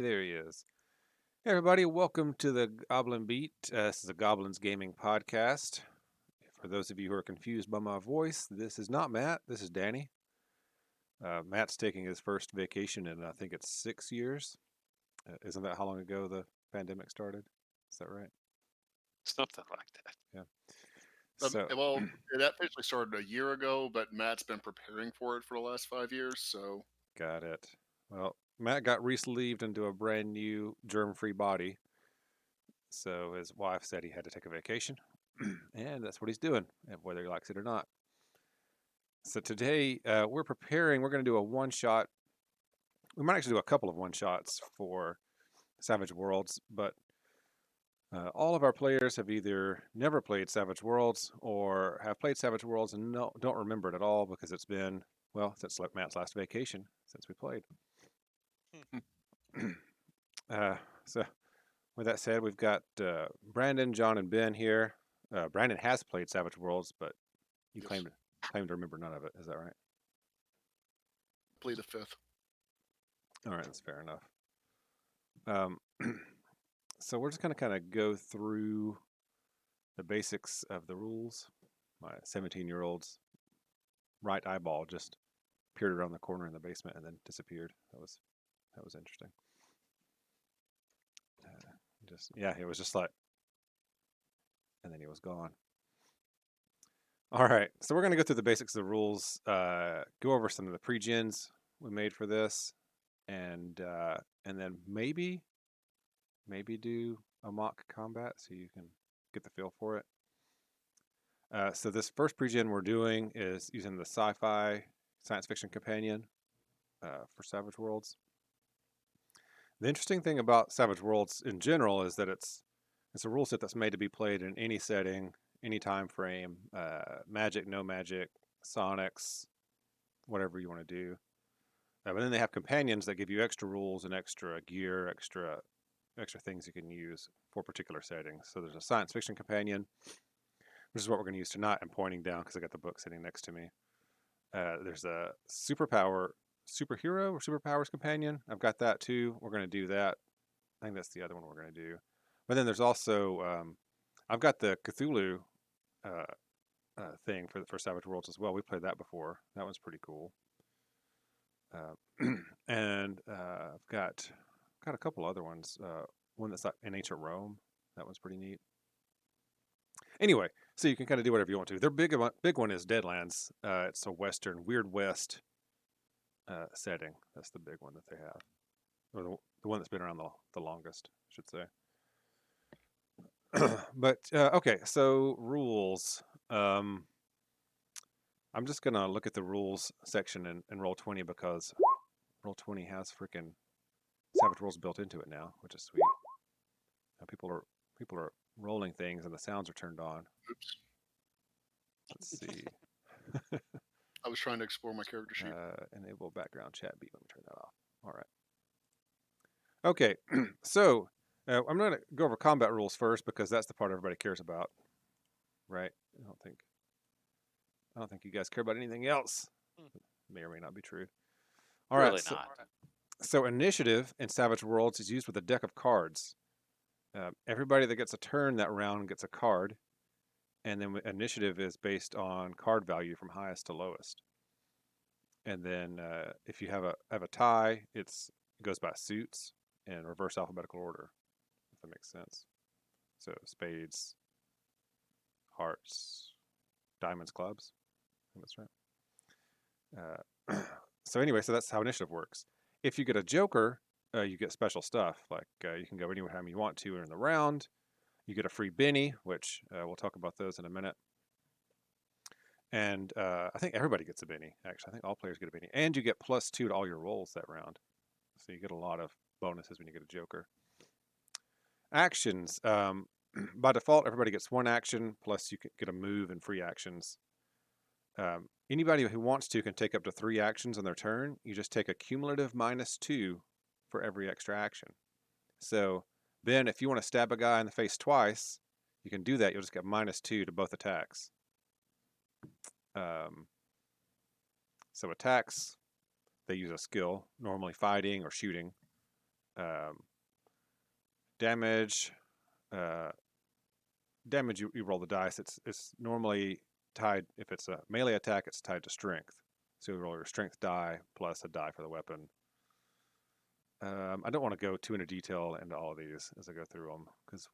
There he is. Hey, everybody, welcome to the Goblin Beat. This is a Goblins Gaming podcast. For those of you who are confused by my voice, this is not Matt. This is Danny. Matt's taking his first vacation in, I think it's 6 years. Isn't that how long ago the pandemic started? Is that right? Something like that. Yeah. So, Well, that officially started a year ago, but Matt's been preparing for it for the last 5 years. So got it. Well, Matt got re-sleeved into a brand new germ-free body. So his wife said he had to take a vacation, and that's what he's doing, whether he likes it or not. So today we're preparing. We're going to do a one shot. We might actually do a couple of one shots for Savage Worlds, but all of our players have either never played Savage Worlds or have played Savage Worlds and don't remember it at all because it's been, well, since Matt's last vacation since we played. uh, so, with that said, we've got Brandon, John, and Ben here. Brandon has played Savage Worlds, but you yes, claim to remember none of it. Is that right? plead the fifth. All right, that's fair enough. Um, so we're just going to kind of go through the basics of the rules. My 17-year-old's right eyeball just appeared around the corner in the basement and then disappeared. That was interesting. It was just like, and then he was gone. All right, so we're going to go through the basics of the rules, go over some of the pre-gens we made for this, and then maybe do a mock combat so you can get the feel for it. So this first pregen we're doing is using the sci-fi science fiction companion for Savage Worlds. The interesting thing about Savage Worlds in general is that it's a rule set that's made to be played in any setting, any time frame, magic, no magic, sonics, whatever you want to do. But then they have companions that give you extra rules and extra gear, extra things you can use for particular settings. So there's a science fiction companion, which is what we're going to use tonight. I'm pointing down because I got the book sitting next to me. There's a superhero or superpowers companion. I've got that too. We're going to do that. I think that's the other one we're going to do. But then there's also I've got the Cthulhu uh, thing for Savage Worlds as well. We played that before. That one's pretty cool. And I've got a couple other ones. One that's like in ancient Rome. That one's pretty neat. Anyway, so you can kind of do whatever you want to. Their big one is Deadlands. It's a Western, Weird West setting. That's the big one that they have, or the one that's been around the longest, I should say. But okay, so rules. I'm just gonna look at the rules section in Roll20 because Roll20 has freaking Savage Worlds built into it now, which is sweet. People are rolling things and the sounds are turned on. Oops. Let's see. I was trying to explore my character sheet. Enable background chat beat. Let me turn that off. All right. Okay, so I'm going to go over combat rules first because that's the part everybody cares about, right? I don't think you guys care about anything else. May or may not be true. All right. Really not. So initiative in Savage Worlds is used with a deck of cards. Everybody that gets a turn that round gets a card, and then initiative is based on card value from highest to lowest. And then if you have a tie, it goes by suits in reverse alphabetical order, if that makes sense. So spades, hearts, diamonds, clubs. I think that's right. So anyway, so that's how initiative works. If you get a joker, you get special stuff. Like you can go anywhere you want to in the round. You get a free Benny, which we'll talk about those in a minute. And I think everybody gets a Benny, actually. I think all players get a Benny. And you get +2 to all your rolls that round. So you get a lot of bonuses when you get a joker. Actions. By default, everybody gets one action, plus you can get a move and free actions. Anybody who wants to can take up to 3 actions on their turn. You just take a cumulative -2 for every extra action. So then if you want to stab a guy in the face twice, you can do that. You'll just get -2 to both attacks. So attacks, they use a skill, normally fighting or shooting. Damage. Damage, you roll the dice. It's normally tied, if it's a melee attack, it's tied to strength. So you roll your strength die plus a die for the weapon. I don't want to go too into detail into all of these as I go through them because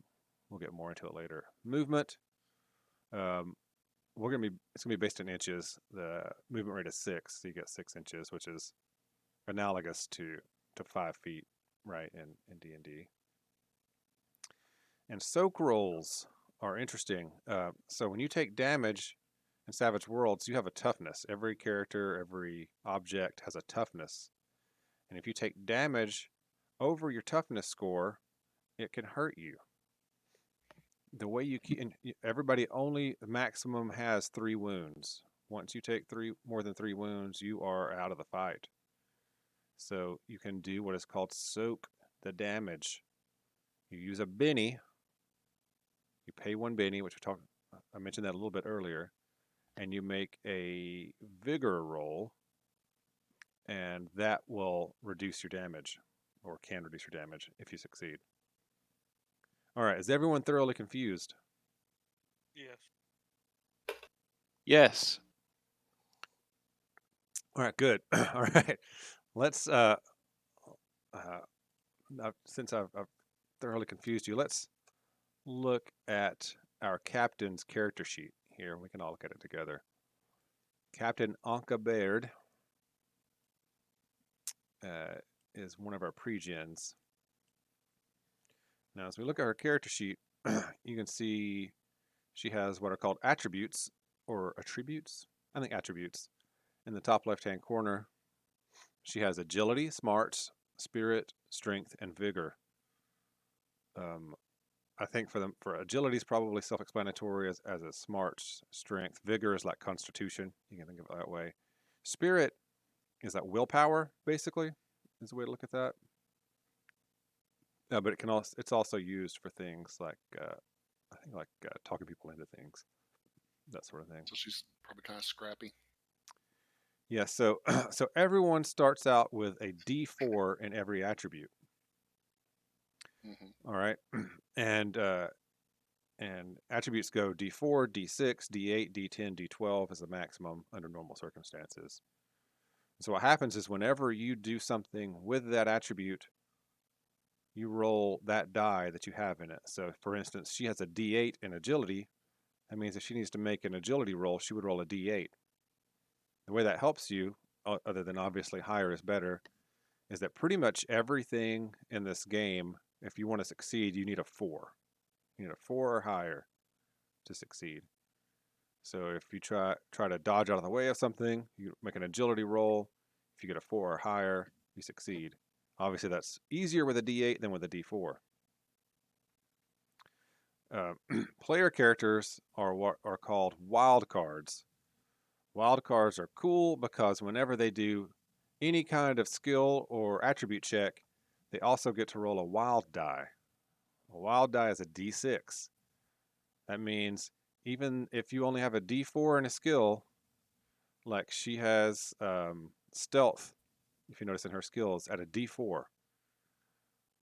we'll get more into it later. Movement. It's gonna be based in inches. The movement rate is 6, so you get 6 inches, which is analogous to 5 feet, right, in D&D. And soak rolls are interesting. So when you take damage in Savage Worlds, you have a toughness. Every character, every object has a toughness. And if you take damage over your toughness score, it can hurt you. The way you keep, everybody only maximum has 3 wounds. Once you take more than 3 wounds, you are out of the fight. So you can do what is called soak the damage. You use a Benny. You pay 1 Benny, which I mentioned that a little bit earlier, and you make a vigor roll, and that will reduce your damage, or can reduce your damage if you succeed. All right, is everyone thoroughly confused? Yes. Yes. All right, good. All right, let's. Since I've thoroughly confused you, let's look at our captain's character sheet here. We can all look at it together. Captain Anka Baird is one of our pre-gens. Now, as we look at her character sheet, you can see she has what are called attributes or attributes. I think attributes. In the top left-hand corner, she has agility, smarts, spirit, strength, and vigor. I think for agility is probably self-explanatory as a smarts, strength. Vigor is like constitution. You can think of it that way. Spirit is that willpower, basically, is the way to look at that. But it's also used for things like I think like talking people into things, that sort of thing. So she's probably kind of scrappy. Yeah. So so everyone starts out with a D4 in every attribute. Mm-hmm. All right, and attributes go D4, D6, D8, D10, D12 is the maximum under normal circumstances. So what happens is whenever you do something with that attribute, you roll that die that you have in it. So for instance, she has a D8 in agility. That means if she needs to make an agility roll, she would roll a D8. The way that helps you, other than obviously higher is better, is that pretty much everything in this game, if you want to succeed, you need a 4. You need a 4 or higher to succeed. So if you try to dodge out of the way of something, you make an agility roll. If you get a 4 or higher, you succeed. Obviously, that's easier with a D8 than with a D4. Player characters are what are called wild cards. Wild cards are cool because whenever they do any kind of skill or attribute check, they also get to roll a wild die. A wild die is a D6. That means even if you only have a D4 in a skill, like she has stealth, if you notice in her skills, at a D4.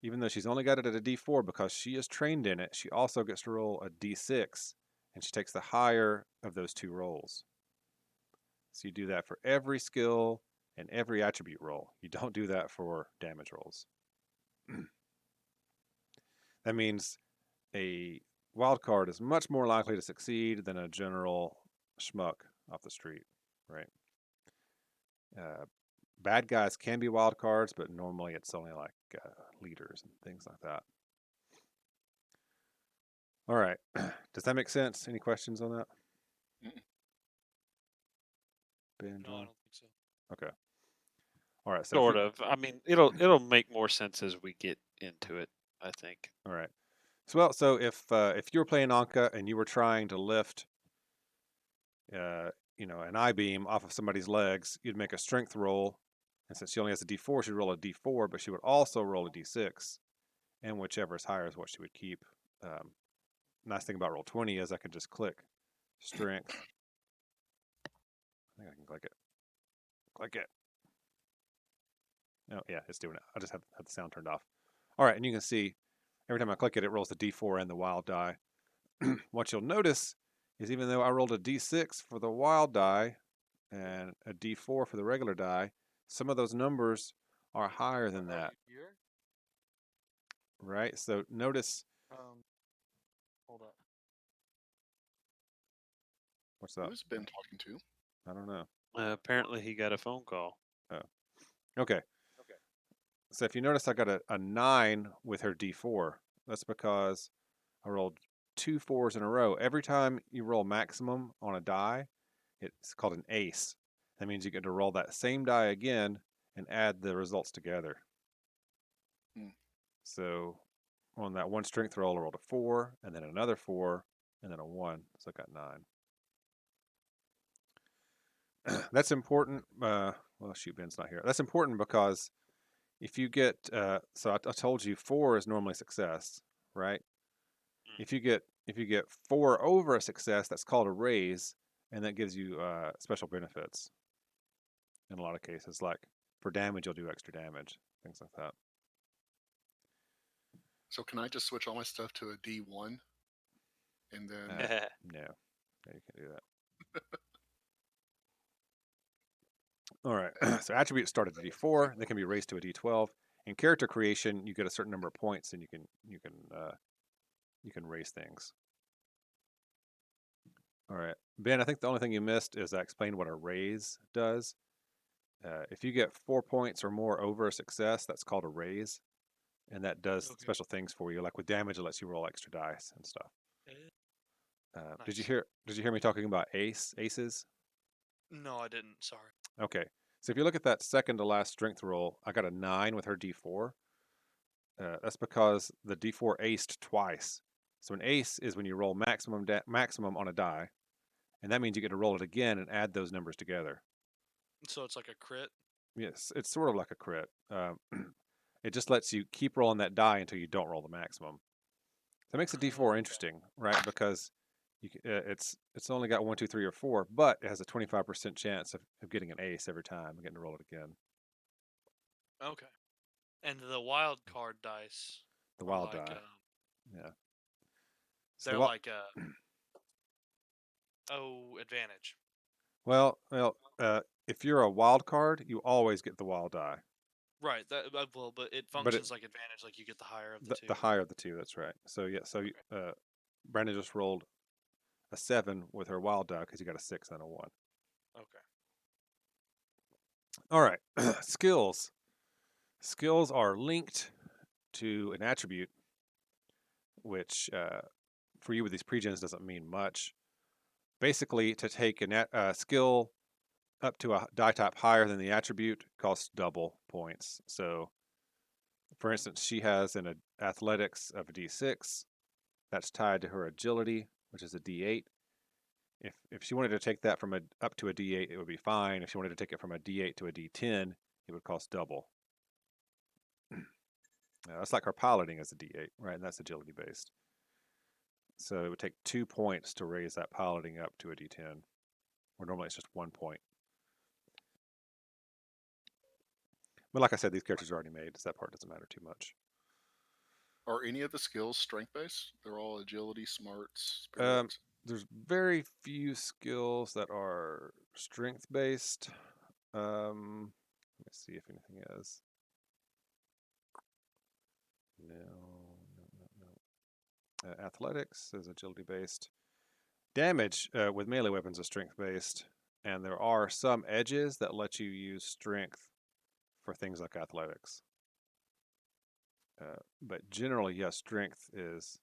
Even though she's only got it at a D4 because she is trained in it, she also gets to roll a D6, and she takes the higher of those 2 rolls. So you do that for every skill and every attribute roll. You don't do that for damage rolls. That means a wild card is much more likely to succeed than a general schmuck off the street, right? Bad guys can be wild cards, but normally it's only like leaders and things like that. All right. Does that make sense? Any questions on that? Ben, No, I don't think so. Okay. All right. So Sort of. I mean, it'll make more sense as we get into it, I think. All right. So if you were playing Anka and you were trying to lift, an I-beam off of somebody's legs, you'd make a strength roll, and since she only has a D4, she'd roll a D4, but she would also roll a D6, and whichever is higher is what she would keep. Nice thing about Roll20 is I can just click strength. I think I can click it. Click it. Oh yeah, it's doing it. I just have the sound turned off. All right, and you can see every time I click it, it rolls the D4 and the wild die. What you'll notice is even though I rolled a D6 for the wild die and a D4 for the regular die, some of those numbers are higher than Are that, you here? right? So notice Hold up. what's up? Who's Ben talking to? I don't know. Apparently, he got a phone call. Okay. So if you notice, I got a 9 with her D4. That's because I rolled 2 4s in a row. Every time you roll maximum on a die, it's called an ace. That means you get to roll that same die again and add the results together. Hmm. So on that one strength roll, I rolled a 4, and then another 4, and then a 1. So I got 9. That's important. Well, shoot, Ben's not here. That's important because if you get, so I told you 4 is normally success, right? If you get 4 over a success, that's called a raise, and that gives you special benefits. In a lot of cases, like for damage, you'll do extra damage, things like that. So can I just switch all my stuff to a D1? And then No, you can't do that. All right. So attributes start at a D4. They can be raised to a D12. In character creation, you get a certain number of points, and you can raise things. All right, Ben. I think the only thing you missed is I explained what a raise does. If you get 4 points or more over a success, that's called a raise, and that does Okay. special things for you. Like with damage, it lets you roll extra dice and stuff. Did you Nice. hear me talking about aces? No, I didn't. Sorry. Okay. So if you look at that second to last strength roll, I got a 9 with her D4. That's because the D4 aced twice. So an ace is when you roll maximum on a die, and that means you get to roll it again and add those numbers together. So it's like a crit. Yes, it's sort of like a crit. It just lets you keep rolling that die until you don't roll the maximum. That makes a D4 Okay. interesting, right? Because it's only got 1, 2, 3, or 4, but it has a 25% chance of getting an ace every time and getting to roll it again. Okay. And the wild card dice The are wild like die, yeah. So they're the like advantage. well, if you're a wild card, you always get the wild die, Right. That well, but it but functions like advantage. Like you get the higher of the two. the higher of the two. That's right. So yeah, so Okay. Brandon just rolled a 7 with her wild die because you got a 6 and a 1. Okay. All right, skills. Skills are linked to an attribute, which for you with these pregens doesn't mean much. Basically, to take a skill up to a die type higher than the attribute costs double points. So, for instance, she has an athletics of a D6 that's tied to her agility, which is a D8. If she wanted to take that from up to a D8, it would be fine. If she wanted to take it from a D8 to a D10, it would cost double. That's like her piloting as a D8, right? And that's agility based. So it would take 2 points to raise that piloting up to a D10, where normally it's just 1 point. But like I said, these characters are already made, so that part doesn't matter too much. are any of the skills strength based? They're all agility, smarts, Um, spirit. there's very few skills that are strength based. Let me see if anything is. No. Athletics is agility based. Damage with melee weapons is strength based, and there are some edges that let you use strength for things like athletics. But generally, yes, strength is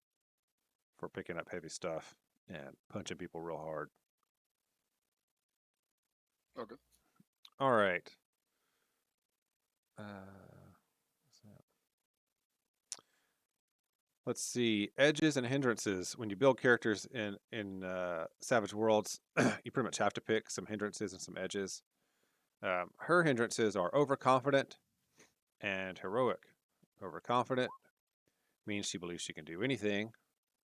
for picking up heavy stuff and punching people real hard. Okay. All right. Let's see. Edges and hindrances. When you build characters in Savage Worlds, you pretty much have to pick some hindrances and some edges. Her hindrances are overconfident and heroic. Overconfident means she believes she can do anything,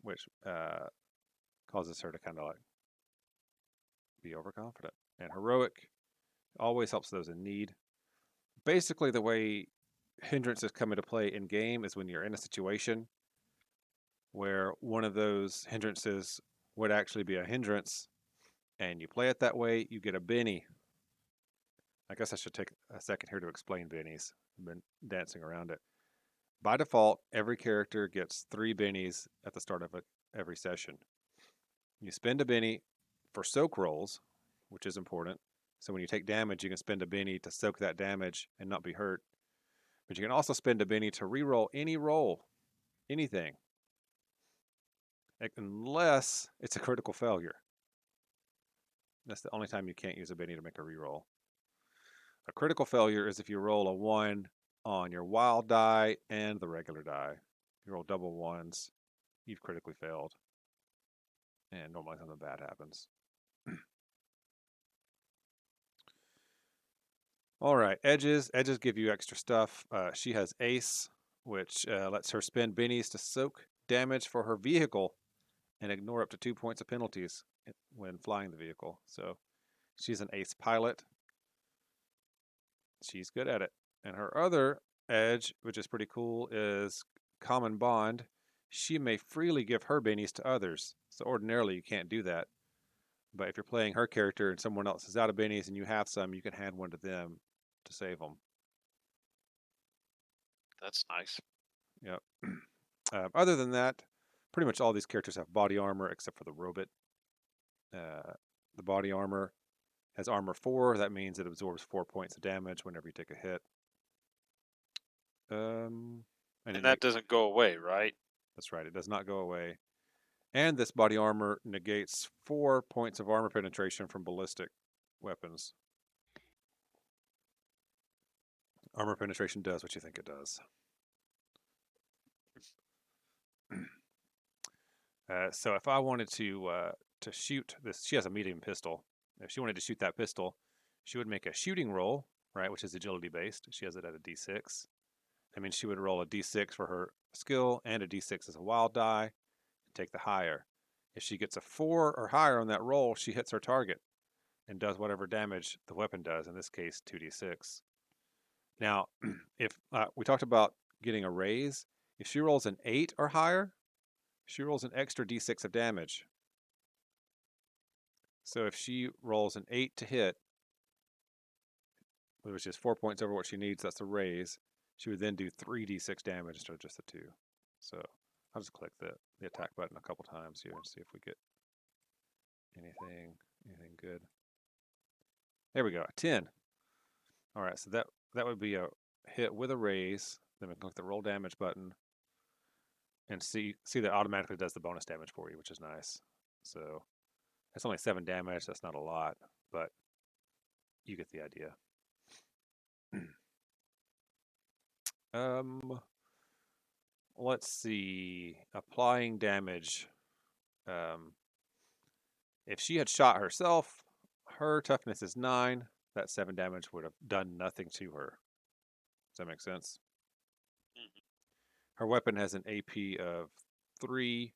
which causes her to kind of like be overconfident. And heroic always helps those in need. Basically, the way hindrances come into play in game is when you're in a situation where one of those hindrances would actually be a hindrance, and you play it that way, you get a Benny. I guess I should take a second here to explain bennies. I've been dancing around it. By default, every character gets 3 bennies at the start of every session. You spend a benny for soak rolls, which is important. So when you take damage, you can spend a benny to soak that damage and not be hurt. But you can also spend a benny to reroll any roll, anything, unless it's a critical failure. That's the only time you can't use a benny to make a reroll. A critical failure is if you roll a 1 on your wild die and the regular die. If you roll double 1s, you've critically failed. And normally something bad happens. All right, edges. Edges give you extra stuff. She has Ace, which lets her spend bennies to soak damage for her vehicle and ignore up to 2 points of penalties when flying the vehicle. So she's an Ace pilot. She's good at it. And her other edge, which is pretty cool, is Common Bond. She may freely give her bennies to others. So ordinarily you can't do that. But if you're playing her character and someone else is out of bennies and you have some, you can hand one to them to save them. That's nice. Yep. Other than that, pretty much all these characters have body armor except for the robot. The body armor has armor 4. That means it absorbs 4 points of damage whenever you take a hit. And that doesn't go away, right? That's right. It does not go away. And this body armor negates 4 points of armor penetration from ballistic weapons. Armor penetration does what you think it does. So if I wanted to shoot this, she has a medium pistol. If she wanted to shoot that pistol, she would make a shooting roll, right, which is agility based. She has it at a d6. That means she would roll a d6 for her skill and a d6 as a wild die and take the higher. If she gets a 4 or higher on that roll, she hits her target and does whatever damage the weapon does, in this case 2d6. Now, if we talked about getting a raise, if she rolls an 8 or higher, she rolls an extra d6 of damage. So if she rolls an 8 to hit, which is 4 points over what she needs, that's a raise, she would then do 3d6 damage instead of just the 2. So I'll just click the attack button a couple times here and see if we get anything good. There we go, 10. All right, so that would be a hit with a raise. Then we can click the roll damage button and see that automatically does the bonus damage for you, which is nice. So it's only 7 damage. That's not a lot, but you get the idea. Let's see. Applying damage. If she had shot herself, her toughness is 9. That 7 damage would have done nothing to her. Does that make sense? Her weapon has an AP of 3,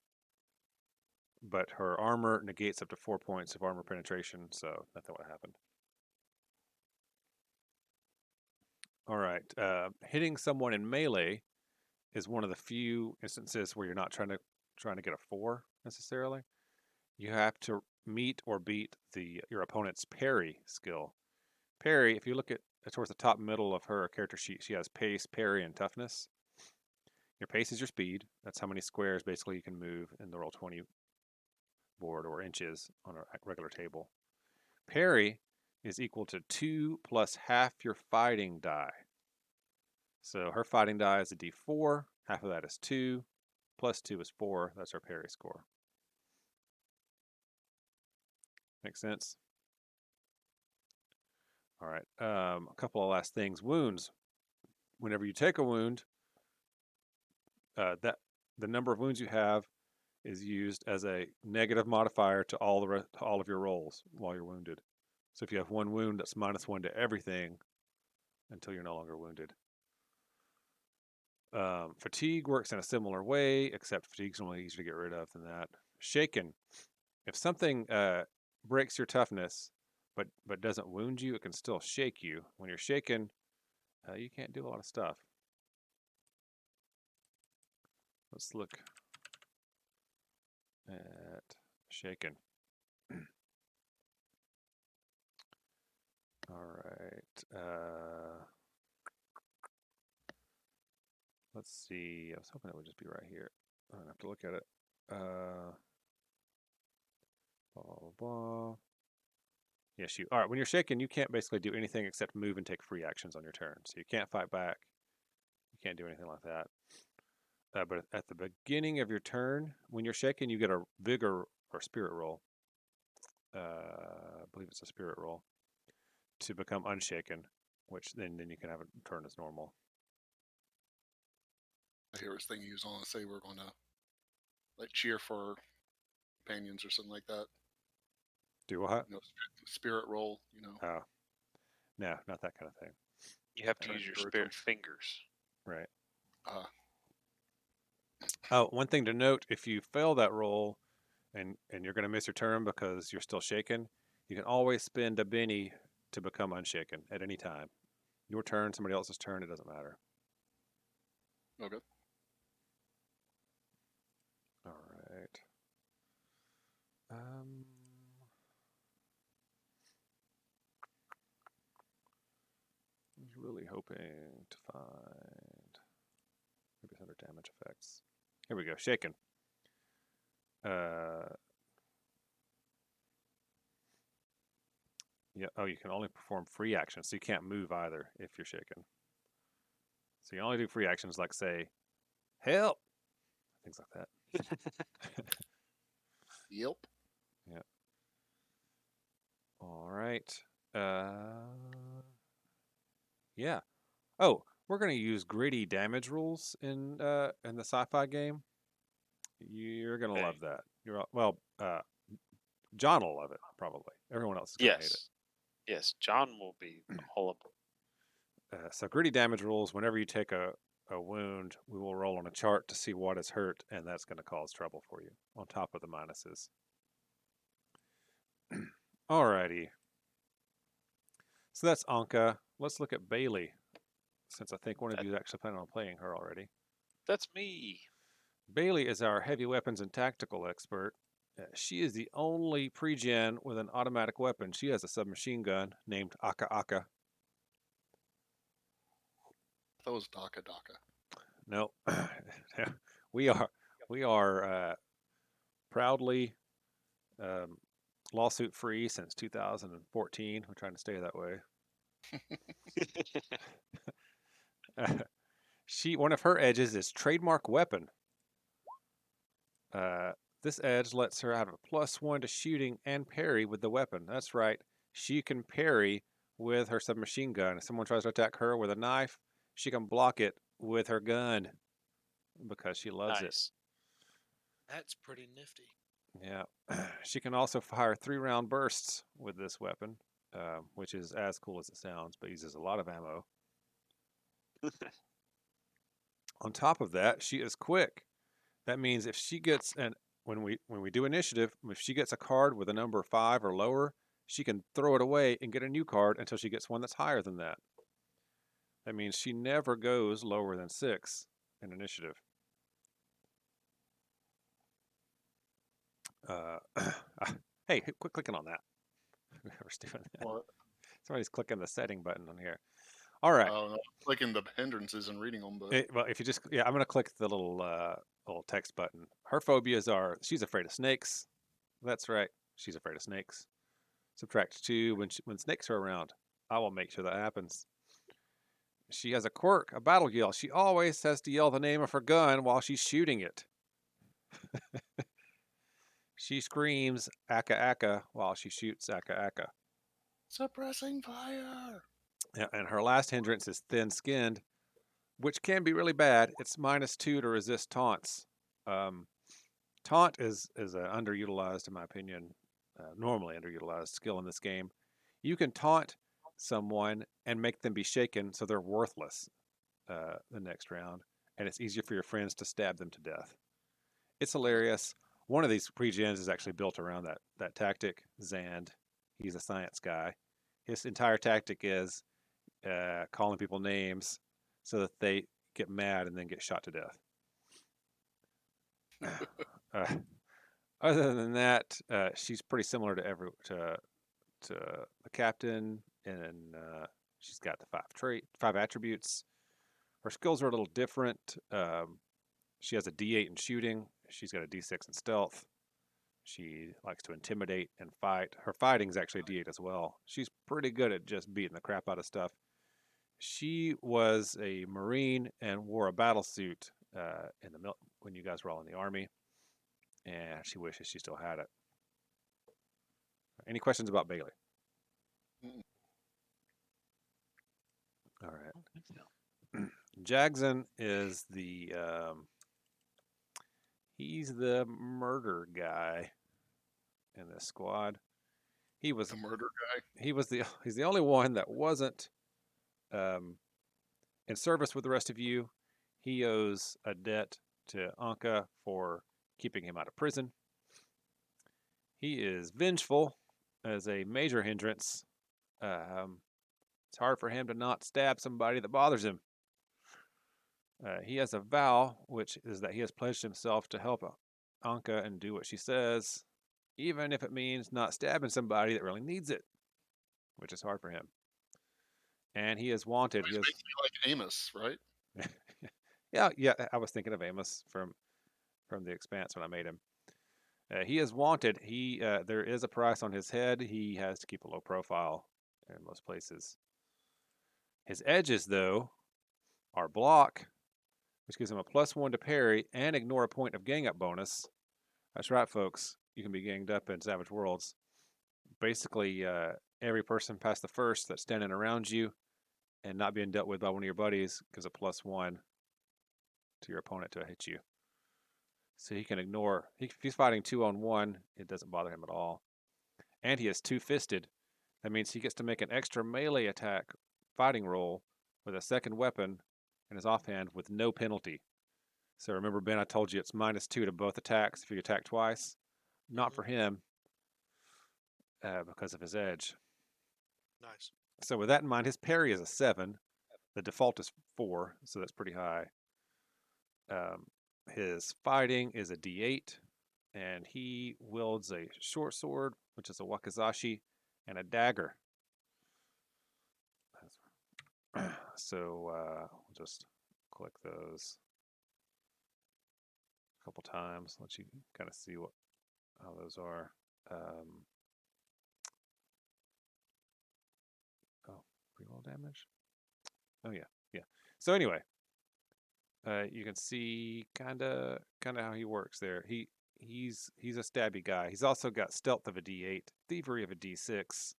but her armor negates up to 4 points of armor penetration, so nothing would happen. All right, hitting someone in melee is one of the few instances where you're not trying to get a 4 necessarily. You have to meet or beat your opponent's parry skill. Parry, if you look at towards the top middle of her character sheet, she has pace, parry, and toughness. Your pace is your speed. That's how many squares basically you can move in the Roll20 board or inches on a regular table. Parry is equal to 2 plus half your fighting die. So her fighting die is a d4. Half of that is 2. Plus 2 is 4. That's her parry score. Make sense? All right. A couple of last things. Wounds. Whenever you take a wound, that the number of wounds you have is used as a negative modifier to all of your rolls while you're wounded. So if you have 1 wound, that's -1 to everything until you're no longer wounded. Fatigue works in a similar way, except fatigue's only easier to get rid of than that. Shaken. If something breaks your toughness but doesn't wound you, it can still shake you. When you're shaken, you can't do a lot of stuff. let's look at shaken. All right. Let's see. I was hoping it would just be right here. I don't have to look at it. Blah, blah, blah. Yeah, shoot. All right, when you're shaken, you can't basically do anything except move and take free actions on your turn. So you can't fight back. You can't do anything like that. But at the beginning of your turn, when you're shaken, you get a vigor or spirit roll. I believe it's a spirit roll to become unshaken, which then you can have a turn as normal. I hear this thing he was on to say we're going to like cheer for companions or something like that. Do what? You know, spirit roll. You know, Oh, no, not that kind of thing. You have to Trying use to your encourage spirit them. fingers. Right. uh, Oh, one thing to note: if you fail that roll, and you're going to miss your turn because you're still shaken, you can always spend a Benny to become unshaken at any time. Your turn, somebody else's turn, it doesn't matter. okay. All right. I was really hoping to find maybe it's under damage effects. Here we go. Shaken. Yeah. Oh, you can only perform free actions, so you can't move either if you're shaken. So you only do free actions like say, help, things like that. Yep. Yeah. All right. Yeah. Oh, we're gonna use gritty damage rules in the sci-fi game. You're gonna Okay. love that. John will love it probably. Everyone else is gonna hate it. Yes. Yes, John will be all up. So gritty damage rules. Whenever you take a wound, we will roll on a chart to see what is hurt, and that's going to cause trouble for you on top of the minuses. Alrighty. So that's Anka. Let's look at Bailey, since I think one of you is actually planning on playing her already. That's me. Bailey is our heavy weapons and tactical expert. She is the only pre-gen with an automatic weapon. She has a submachine gun named Aka Aka. That was Daka Daka. No, we are proudly lawsuit free since 2014. We're trying to stay that way. One of her edges is trademark weapon. This edge lets her have a +1 to shooting and parry with the weapon. That's right. She can parry with her submachine gun. If someone tries to attack her with a knife, she can block it with her gun because she loves it. Nice. That's pretty nifty. Yeah. She can also fire 3-round bursts with this weapon, which is as cool as it sounds, but uses a lot of ammo. On top of that, she is quick. That means if she gets when we do initiative, if she gets a card with a number 5 or lower, she can throw it away and get a new card until she gets one that's higher than that. That means she never goes lower than 6 in initiative. Hey, quit clicking on that. Whoever's doing that. What? Somebody's clicking the setting button on here. All right. No, clicking the hindrances and reading them, but Well, if you just I'm gonna click the little text button. Her phobias are she's afraid of snakes. That's right, she's afraid of snakes. Subtract 2 when snakes are around. I will make sure that happens. She has a quirk, a battle yell. She always has to yell the name of her gun while she's shooting it. She screams "Aka Aka" while she shoots "Aka Aka." suppressing fire. Yeah, and her last hindrance is thin-skinned, which can be really bad. It's -2 to resist taunts. Taunt is an underutilized, in my opinion, normally underutilized skill in this game. You can taunt someone and make them be shaken so they're worthless the next round, and it's easier for your friends to stab them to death. It's hilarious. One of these pre-gens is actually built around that tactic. Zand, he's a science guy. His entire tactic is calling people names so that they get mad and then get shot to death. uh, other than that, she's pretty similar to the captain, and she's got the five attributes. Her skills are a little different. She has a D8 in shooting. She's got a D6 in stealth. She likes to intimidate and fight. Her fighting is actually a D8 as well. She's pretty good at just beating the crap out of stuff. She was a Marine and wore a battle suit in the when you guys were all in the Army, and she wishes she still had it. Any questions about Bailey? Mm. All right. Jagson is the he's the murder guy in this squad. He was The murder guy. he's the only one that wasn't in service with the rest of you. He owes a debt to Anka for keeping him out of prison. He is vengeful as a major hindrance. It's hard for him to not stab somebody that bothers him. He has a vow, which is that he has pledged himself to help Anka and do what she says, even if it means not stabbing somebody that really needs it, which is hard for him. And he is wanted. He's basically like Amos, right? Yeah. I was thinking of Amos from The Expanse when I made him. He is wanted. There is a price on his head. He has to keep a low profile in most places. His edges, though, are block, which gives him a +1 to parry and ignore a point of gang up bonus. That's right, folks. You can be ganged up in Savage Worlds. Basically, every person past the first that's standing around you and not being dealt with by one of your buddies gives a +1 to your opponent to hit you. So he can ignore. If he's fighting 2-on-1, it doesn't bother him at all. And he is two-fisted. That means he gets to make an extra melee attack fighting roll with a second weapon in his offhand with no penalty. So remember, Ben, I told you it's -2 to both attacks if you attack twice. Not for him because of his edge. Nice. So with that in mind, his parry is a 7. The default is 4, so that's pretty high. His fighting is a D8, and he wields a short sword, which is a wakizashi, and a dagger. So we'll just click those a couple times, let you kind of see how those are. Reroll damage. Oh yeah. So anyway, you can see kind of how he works there. He's a stabby guy. He's also got stealth of a D8, thievery of a D6.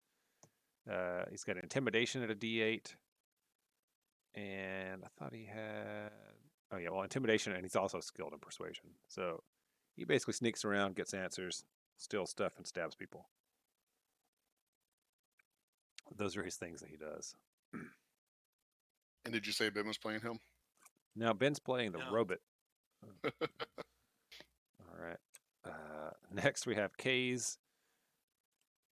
He's got intimidation at a D8, and I thought he had intimidation, and he's also skilled in persuasion. So he basically sneaks around, gets answers, steals stuff, and stabs people. Those are his things that he does. And did you say Ben was playing him? Now Ben's playing the No. robot. All right. Next we have Kaze.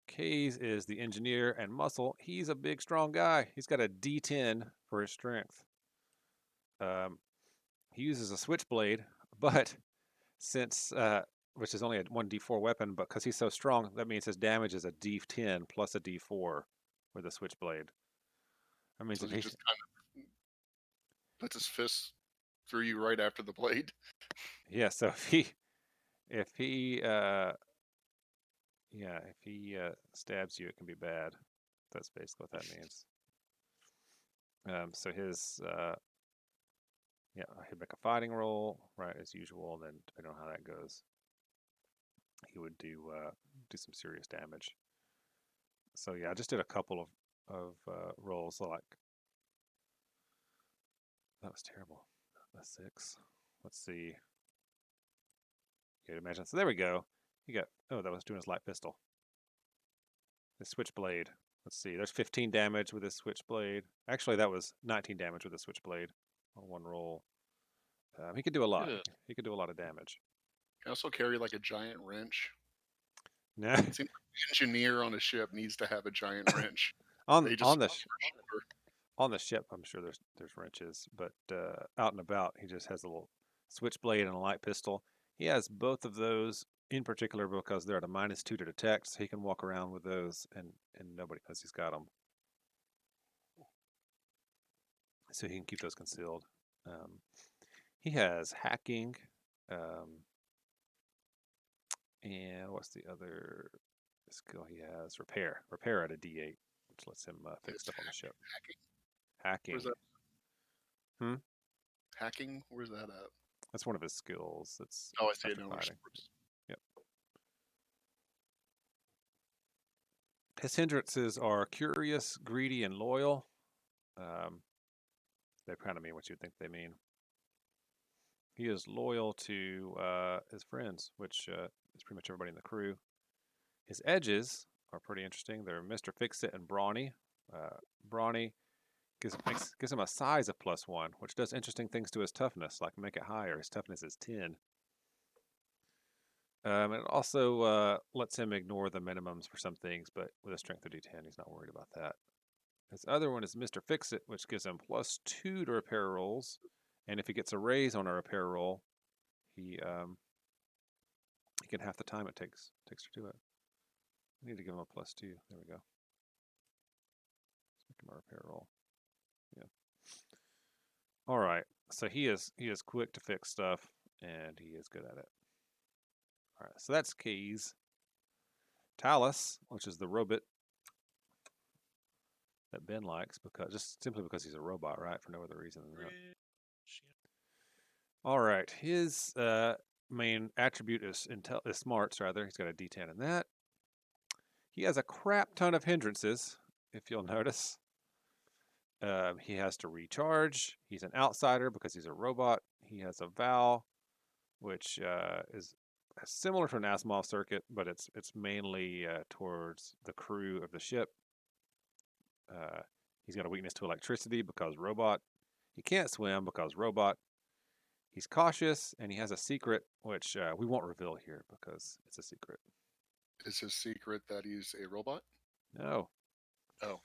Kaze is the engineer and muscle. He's a big, strong guy. He's got a D10 for his strength. He uses a switchblade, but since which is only a 1d4 weapon, but because he's so strong, that means his damage is a D10 plus a D4 with a switchblade. That means So if he just kind of puts his fist through you right after the blade. yeah, so if he stabs you, it can be bad. That's basically what that means. So his he'd make a fighting roll, right, as usual, and then depending on how that goes, he would do some serious damage. So yeah, I just did a couple of rolls. So like that was terrible. A 6. Let's see. You can imagine. So there we go. You got that was doing his light pistol. The switchblade. Let's see. There's 15 damage with his switchblade. Actually, that was 19 damage with the switchblade on one roll. He could do a lot. Good. He could do a lot of damage. He also carry like a giant wrench. No, It seems like the engineer on a ship needs to have a giant wrench. on They just on the swap their shoulder. on the ship, I'm sure there's wrenches, but out and about, he just has a little switchblade and a light pistol. He has both of those in particular because they're at a -2 to detect, so he can walk around with those and nobody knows he's got them. So he can keep those concealed. He has hacking, and what's the other skill he has? Repair at a D8, which lets him fix stuff on the ship. Hacking. Where's that? Hmm? Hacking? Where's that at? That's one of his skills. That's Oh, I see it after now. fighting. Yep. His hindrances are curious, greedy, and loyal. They kind of mean what you'd think they mean. He is loyal to his friends, which is pretty much everybody in the crew. His edges are pretty interesting. They're Mr. Fix-It and Brawny. Brawny gives him a size of +1, which does interesting things to his toughness, like make it higher. His toughness is 10. It also lets him ignore the minimums for some things, but with a strength of D10, he's not worried about that. His other one is Mr. Fix-It, which gives him +2 to repair rolls, and if he gets a raise on a repair roll, he can half the time it takes to do it. I need to give him a +2. There we go. Let's make him a repair roll. Yeah. All right. So he is quick to fix stuff, and he is good at it. All right. So that's Keys. Talus, which is the robot that Ben likes simply because he's a robot, right? For no other reason than that. All right. His main attribute is smarts, rather. He's got a D10 in that. He has a crap ton of hindrances, if you'll notice. He has to recharge. He's an outsider because he's a robot. He has a vow, which is similar to an Asimov circuit, but it's mainly towards the crew of the ship. He's got a weakness to electricity because robot. He can't swim because robot. He's cautious, and he has a secret, which we won't reveal here because it's a secret. Is his secret that he's a robot? No. Oh.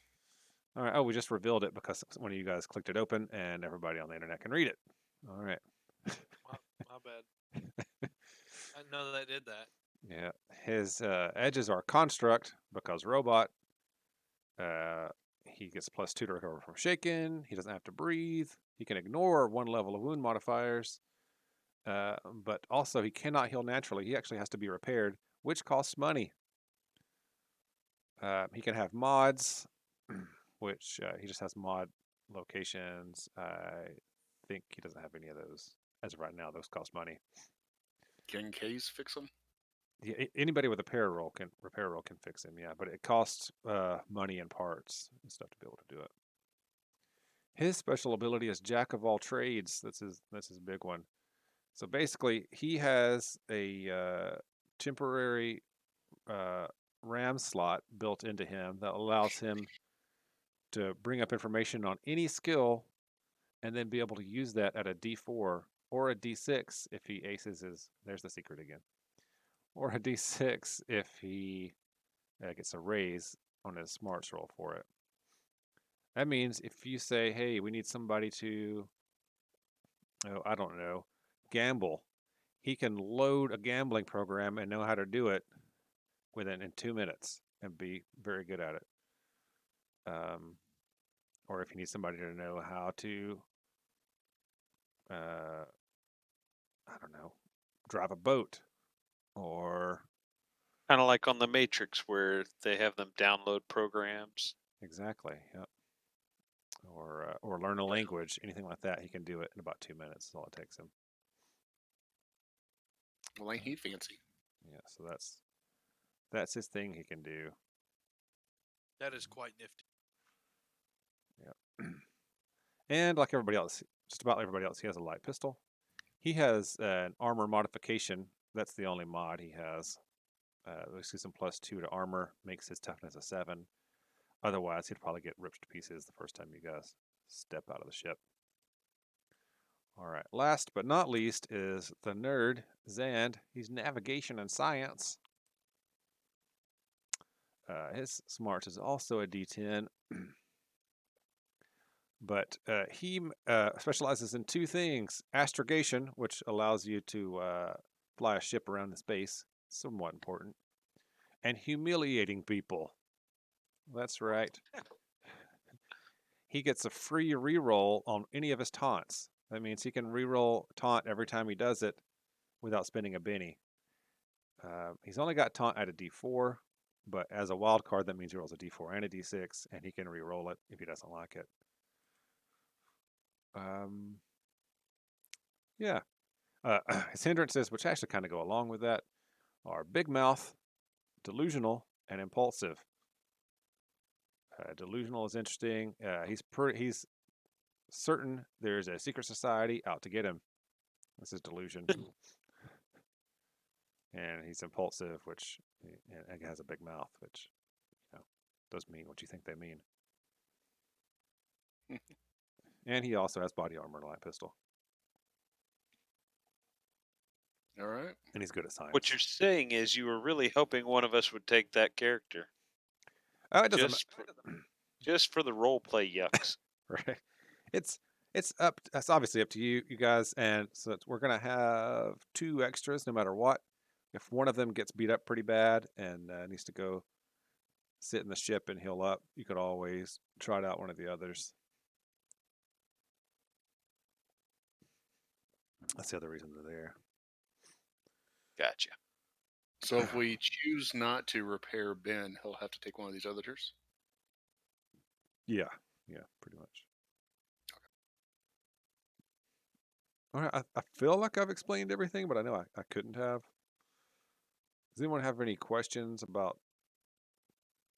All right. Oh, we just revealed it because one of you guys clicked it open, and everybody on the internet can read it. All right. My bad. I know that I did that. Yeah. His edges are construct because robot. He gets +2 to recover from shaken. He doesn't have to breathe. He can ignore 1 level of wound modifiers. But also he cannot heal naturally. He actually has to be repaired, which costs money. He can have mods, which he just has mod locations. I think he doesn't have any of those as of right now. Those cost money. Can K's fix him? Yeah, anybody with a repair roll can fix him. Yeah, but it costs money and parts and stuff to be able to do it. His special ability is Jack of all trades. That's his big one. So basically, he has a temporary RAM slot built into him that allows him to bring up information on any skill and then be able to use that at a D4 or a D6 if he aces his. There's the secret again. Or a D6 if he gets a raise on his smarts roll for it. That means if you say, hey, we need somebody to, I don't know, gamble, he can load a gambling program and know how to do it in 2 minutes and be very good at it. Or if you need somebody to know how to, I don't know, drive a boat, or Kind of like on the Matrix where they have them download programs. exactly, yep. Or learn a language, anything like that, he can do it in about 2 minutes. That's all it takes him. Well, ain't he fancy? Yeah, so that's his thing he can do. That is quite nifty. Yeah. And like everybody else, just about everybody else, he has a light pistol. He has an armor modification. That's the only mod he has. This gives him +2 to armor, makes his toughness a 7. Otherwise, he'd probably get ripped to pieces the first time you guys step out of the ship. All right. Last but not least is the nerd, Zand. He's navigation and science. His smarts is also a D10. But he specializes in 2 things: astrogation, which allows you to fly a ship around in space, somewhat important, and humiliating people. That's right. He gets a free reroll on any of his taunts. That means he can reroll taunt every time he does it without spending a Benny. He's only got taunt at a D4, but as a wild card, that means he rolls a D4 and a D6, and he can reroll it if he doesn't like it. Yeah. His hindrances, which actually kind of go along with that, are big mouth, delusional, and impulsive. Delusional is interesting. He's certain there's a secret society out to get him. This is delusion. And he's impulsive, which and has a big mouth, which does mean what you think they mean. And he also has body armor and a light pistol. All right. And he's good at science. What you're saying is you were really hoping one of us would take that character. It doesn't Just for the role play yucks. right. It's obviously up to you guys, and so we're gonna have 2 extras no matter what. If one of them gets beat up pretty bad and needs to go sit in the ship and heal up, you could always trot out one of the others. That's the other reason they're there. Gotcha. So if we choose not to repair Ben, he'll have to take one of these others. Yeah, pretty much. All right, I feel like I've explained everything, but I know I couldn't have. Does anyone have any questions about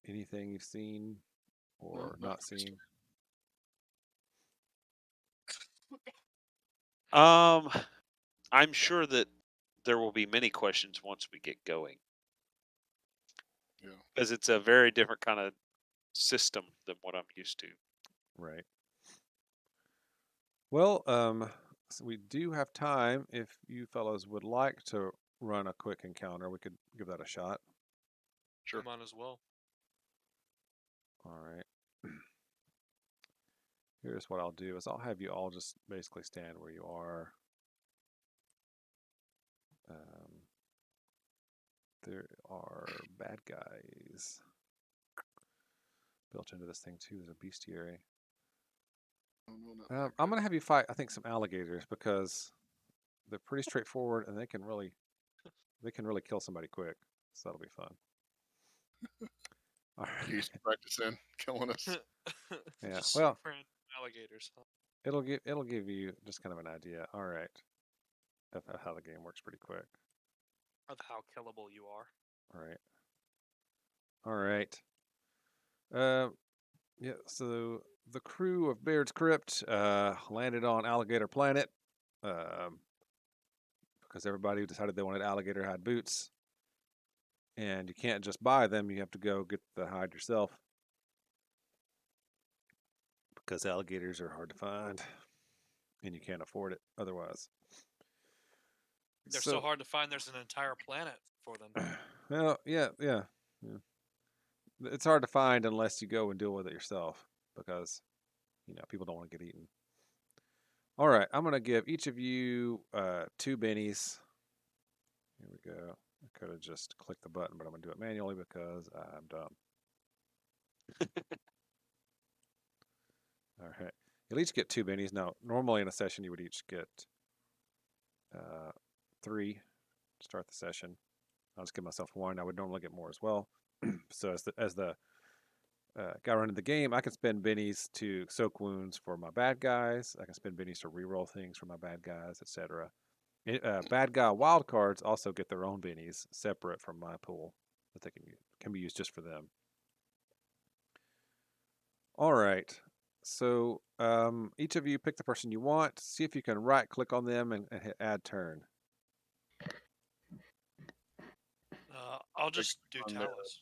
anything you've seen or No, not Mr. seen? I'm sure that there will be many questions once we get going. Yeah. Because it's a very different kind of system than what I'm used to. Right. Well, so we do have time. If you fellows would like to run a quick encounter, we could give that a shot. Sure. Come on as well. All right. Here's what I'll do is I'll have you all just basically stand where you are. There are bad guys built into this thing too. There's a bestiary. Oh, no, not that I'm guy. gonna have you fight, I think, some alligators because they're pretty straightforward and they can really kill somebody quick. So that'll be fun. All right. He's practicing killing us. Yeah, Just well- random alligators. Huh? It'll give you just kind of an idea. All right. Of how the game works pretty quick. Of how killable you are. All right. All right. Yeah. So the crew of Baird's Crypt landed on Alligator Planet because everybody decided they wanted alligator hide boots, and you can't just buy them. You have to go get the hide yourself because alligators are hard to find, and you can't afford it otherwise. They're so hard to find. There's an entire planet for them. Well, yeah. It's hard to find unless you go and deal with it yourself because, people don't want to get eaten. All right, I'm going to give each of you 2 bennies. Here we go. I could have just clicked the button, but I'm going to do it manually because I'm dumb. All right. You'll each get 2 bennies. Now, normally in a session, you would each get 3 to start the session. I'll just give myself 1. I would normally get more as well. So as the guy running the game, I can spend bennies to soak wounds for my bad guys. I can spend bennies to reroll things for my bad guys, etc. Bad guy wild cards also get their own bennies separate from my pool that they can be used just for them. All right. So each of you pick the person you want. See if you can right click on them and hit add turn. I'll just do on there. Talus.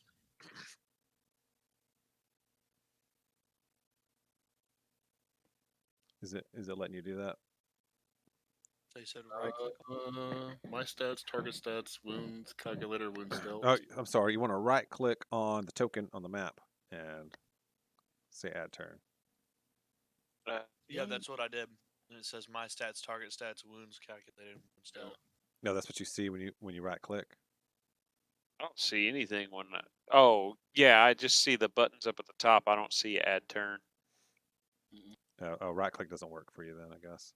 Is it letting you do that? So you said right click on My stats, target stats, wounds, calculator, wound stealth. Oh, I'm sorry. You want to right click on the token on the map and say add turn. Yeah, that's what I did. And it says my stats, target stats, wounds, calculated, wound stealth. No, that's what you see when you right click. I don't see anything when. Oh, yeah, I just see the buttons up at the top. I don't see add turn. Oh, right click doesn't work for you then, I guess.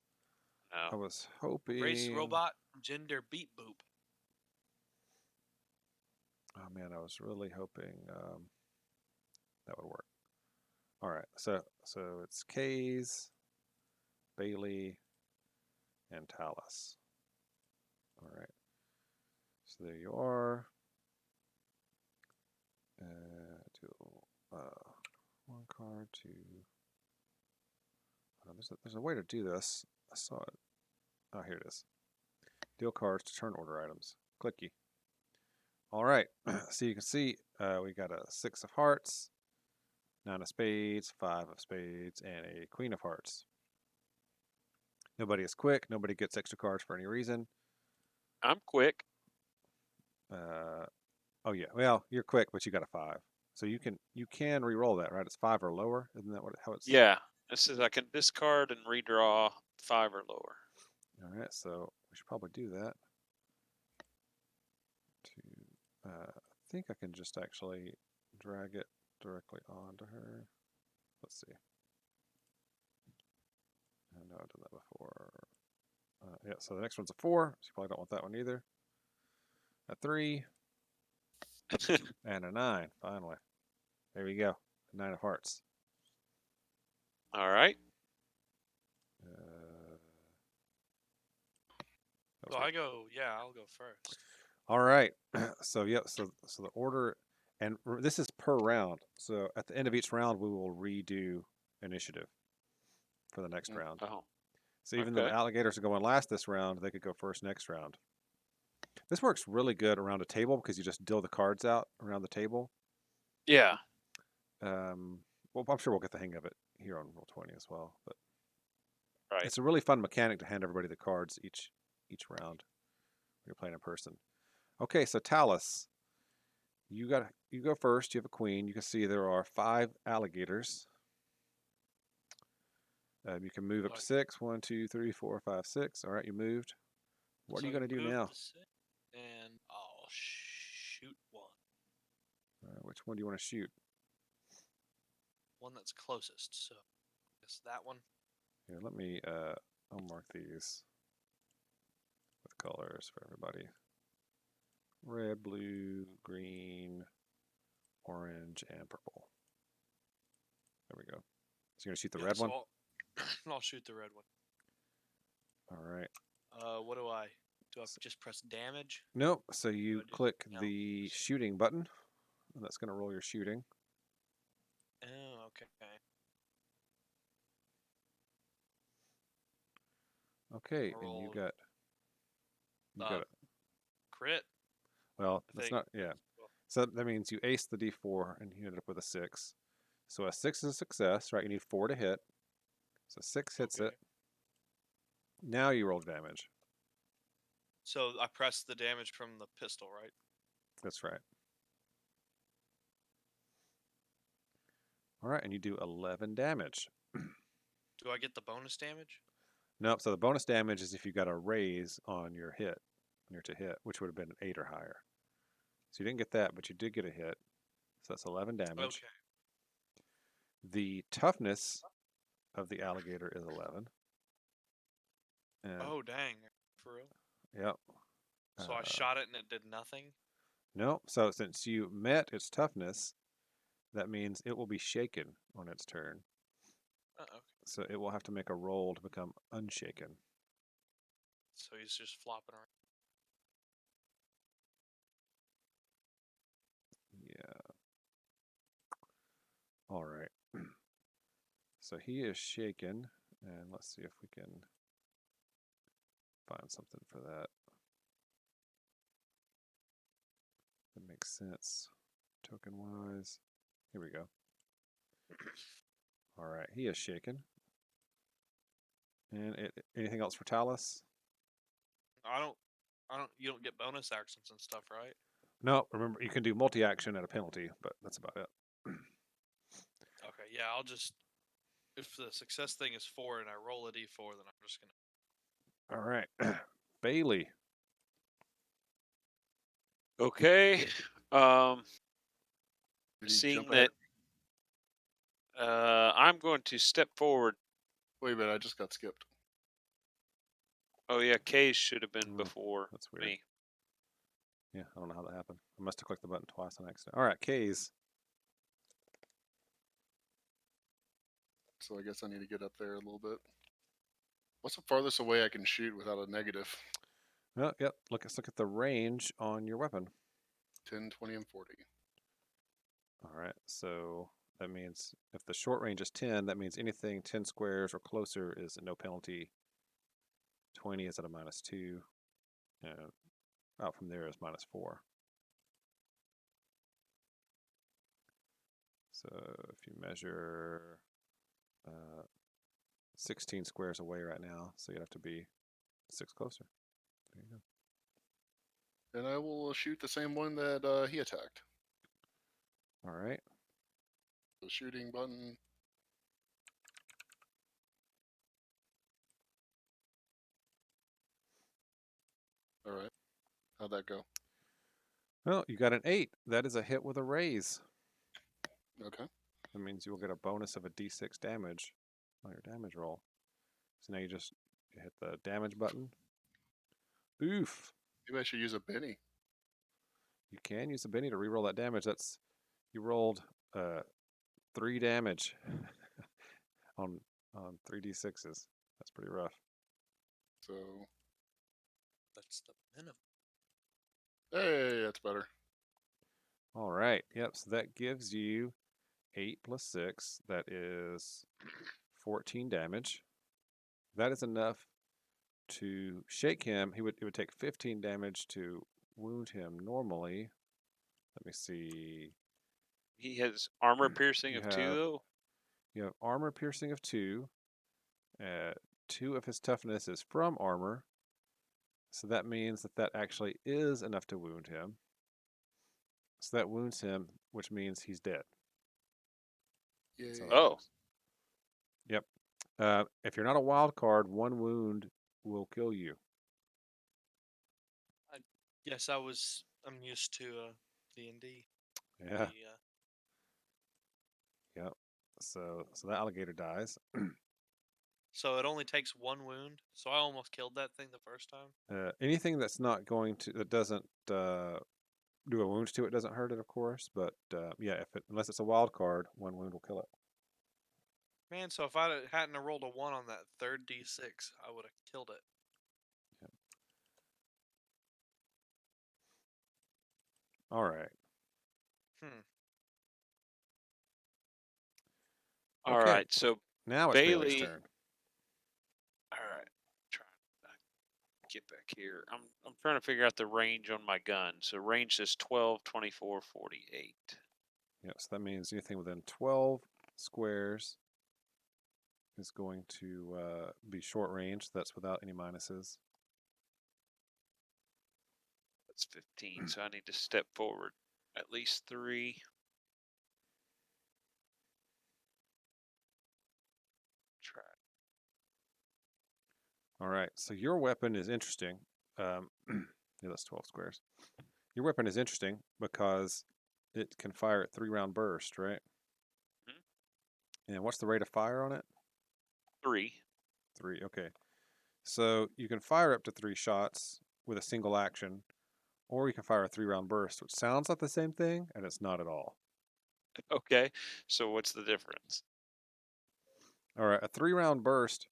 I No. was hoping. Race robot gender beat boop. Oh man, I was really hoping that would work. All right, so it's Kays, Bailey, and Talus. All right, so there you are. Do one card to. There's a way to do this. I saw it. Oh, here it is. Deal cards to turn order items. Clicky. All right, so you can see we got a 6 of hearts, 9 of spades, 5 of spades, and a queen of hearts. Nobody is quick. Nobody gets extra cards for any reason. I'm quick. Oh yeah. Well, you're quick, but you got a 5, so you can re-roll that, right? It's 5 or lower, isn't that how it's? Yeah. It says I can discard and redraw 5 or lower. All right, so we should probably do that. I think I can just actually drag it directly onto her. Let's see. I know I've done that before. Yeah, so the next one's a 4, so you probably don't want that one either. A 3 and a 9. Finally, there we go. 9 of hearts. All right. That So was I go. Yeah, I'll go first. All right. So yeah, so the order, and this is per round. So at the end of each round, we will redo initiative for the next round. Oh. So even though the Okay. alligators are going last this round, they could go first next round. This works really good around a table because you just deal the cards out around the table. Yeah. Well, I'm sure we'll get the hang of it here on Roll20 as well. But Right. it's a really fun mechanic to hand everybody the cards each round when you're playing in person. Okay, so Talus, you go first. You have a queen. You can see there are 5 alligators. You can move up to 6. 1, 2, 3, 4, 5, 6. All right, you moved. What So are you I going to do move now? the six, and I'll shoot one. Which one do you want to shoot? One that's closest. So I guess that one. Here, let me. I'll mark these with colors for everybody. Red, blue, green, orange, and purple. There we go. So you're gonna shoot the Yeah, red so one. I'll shoot the red one. All right. What do I? Do I just press damage? Nope. So you do? click No. the shooting button, and that's gonna roll your shooting. Oh, okay. Okay, and you Roll, got it. Crit. Well, I that's think. not. Yeah. So that means you ace the d4 and you ended up with a 6. So a 6 is a success, right? You need 4 to hit. So 6 hits Okay. it. Now you roll damage. So I press the damage from the pistol, right? That's right. All right, and you do 11 damage. Do I get the bonus damage? Nope. So the bonus damage is if you got a raise on your hit, on your to hit, which would have been an 8 or higher. So you didn't get that, but you did get a hit. So that's 11 damage. Okay. The toughness of the alligator is 11. And, Oh dang! For real? Yep. So I shot it and it did nothing. No. So since you met its toughness, that means it will be shaken on its turn. Okay. So it will have to make a roll to become unshaken. So he's just flopping around. Yeah. All right. So he is shaken, and let's see if we can find something for that. That makes sense, token-wise. Here we go. All right, he is shaken. And anything else for Talus? I don't. You don't get bonus actions and stuff, right? No, remember, you can do multi-action at a penalty, but that's about it. Okay. Yeah. I'll just. If the success thing is 4 and I roll a d4, then I'm just gonna. All right. Bailey, Okay. Did he Seeing jump ahead? that, I'm going to step forward. Wait a minute, I just got skipped. Oh yeah, K's should have been Mm, before that's weird. me. Yeah, I don't know how that happened. I must have clicked the button twice on accident. All right, K's. So I guess I need to get up there a little bit. What's the farthest away I can shoot without a negative? Well, yep. Let's look at the range on your weapon. 10, 20, and 40. All right, so that means if the short range is 10, that means anything 10 squares or closer is no penalty. 20 is at a -2, and out from there is -4. So if you measure 16 squares away right now, so you'd have to be 6 closer. There you go. And I will shoot the same one that he attacked. All right. The shooting button. All right. How'd that go? Well, you got an 8. That is a hit with a raise. Okay. That means you will get a bonus of a d6 damage on your damage roll. So now you hit the damage button. Oof. Maybe I should use a Benny. You can use a Benny to reroll that damage. You rolled 3 damage on 3d6s. That's pretty rough. So, That's the minimum. hey, that's better. All right. Yep. So that gives you 8 plus 6. That is 14 damage. That is enough to shake him. It would take 15 damage to wound him normally. Let me see. He has armor piercing You of 2 have though. you have armor piercing of 2. 2 of his toughness is from armor. So that means that actually is enough to wound him. So that wounds him, which means he's dead. Yay. So Oh, Yep. If you're not a wild card, 1 wound will kill you. Yes, I'm used to D&D. Yeah. Yep. So that alligator dies. So it only takes 1 wound. So I almost killed that thing the first time. Anything that doesn't do a wound to it doesn't hurt it, of course. But yeah, unless it's a wild card, 1 wound will kill it. Man, so if I hadn't have rolled a 1 on that third D6, I would have killed it. All right. all Okay. right. So Now it's Bailey's Bailey. turn. All right. Trying to get back here. I'm trying to figure out the range on my gun. So range is 12, 24, 48. Yes, that means anything within 12 squares is going to be short range. That's without any minuses. That's 15. So I need to step forward at least 3. Try. All right, so your weapon is interesting. Yeah, that's 12 squares. Your weapon is interesting because it can fire at 3-round burst, right? And what's the rate of fire on it? 3. 3, okay. So you can fire up to 3 shots with a single action, or you can fire a 3-round burst, which sounds like the same thing, and it's not at all. Okay. So what's the difference? All right, a 3-round burst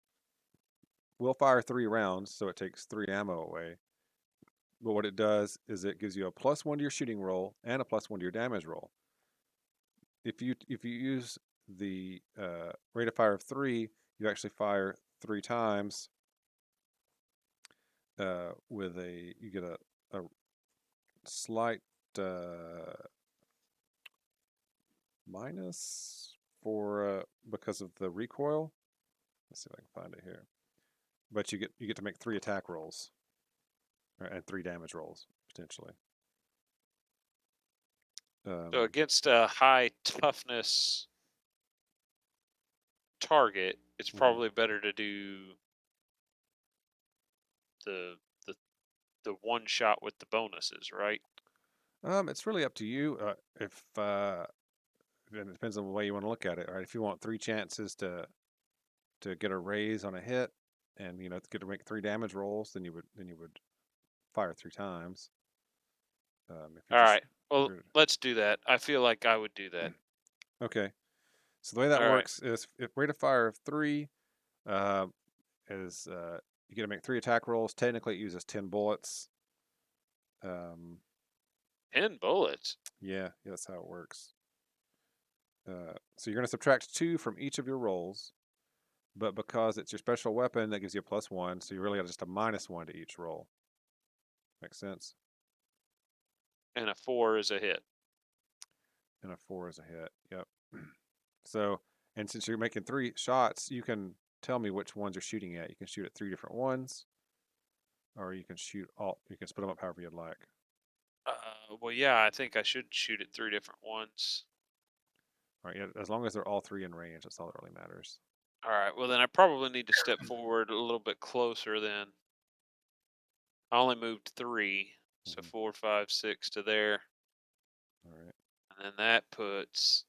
will fire 3 rounds, so it takes 3 ammo away. But what it does is it gives you a +1 to your shooting roll and a +1 to your damage roll. If you use the rate of fire of 3, you actually fire 3 times. You get a slight minus for because of the recoil. Let's see if I can find it here. But you get to make 3 attack rolls and 3 damage rolls potentially. So against a high toughness target, it's probably better to do the the one shot with the bonuses, right? It's really up to you. If and it depends on the way you want to look at it. Right, if you want 3 chances to get a raise on a hit, and get to make 3 damage rolls, then you would fire 3 times. If you All just right. Well, you're- let's do that. I feel like I would do that. okay. So the way that All right. works is if rate of fire of 3 uh, is you get to make 3 attack rolls. Technically, it uses 10 bullets. Um, 10 bullets. yeah, that's how it works. So you're going to subtract 2 from each of your rolls, but because it's your special weapon, that gives you a +1. So you really got just a -1 to each roll. Makes sense. And a 4 is a hit. And a 4 is a hit. Yep. So, and since you're making 3 shots, you can tell me which ones you're shooting at. You can shoot at 3 different ones, or you can shoot all. You can split them up however you'd like. Well, yeah, I think I should shoot at 3 different ones. All right. Yeah, as long as they're all 3 in range, that's all that really matters. All right. Well, then I probably need to step forward a little bit closer then. I only moved 3, so Mhm. 4, 5, 6 to there. All right. And then that puts,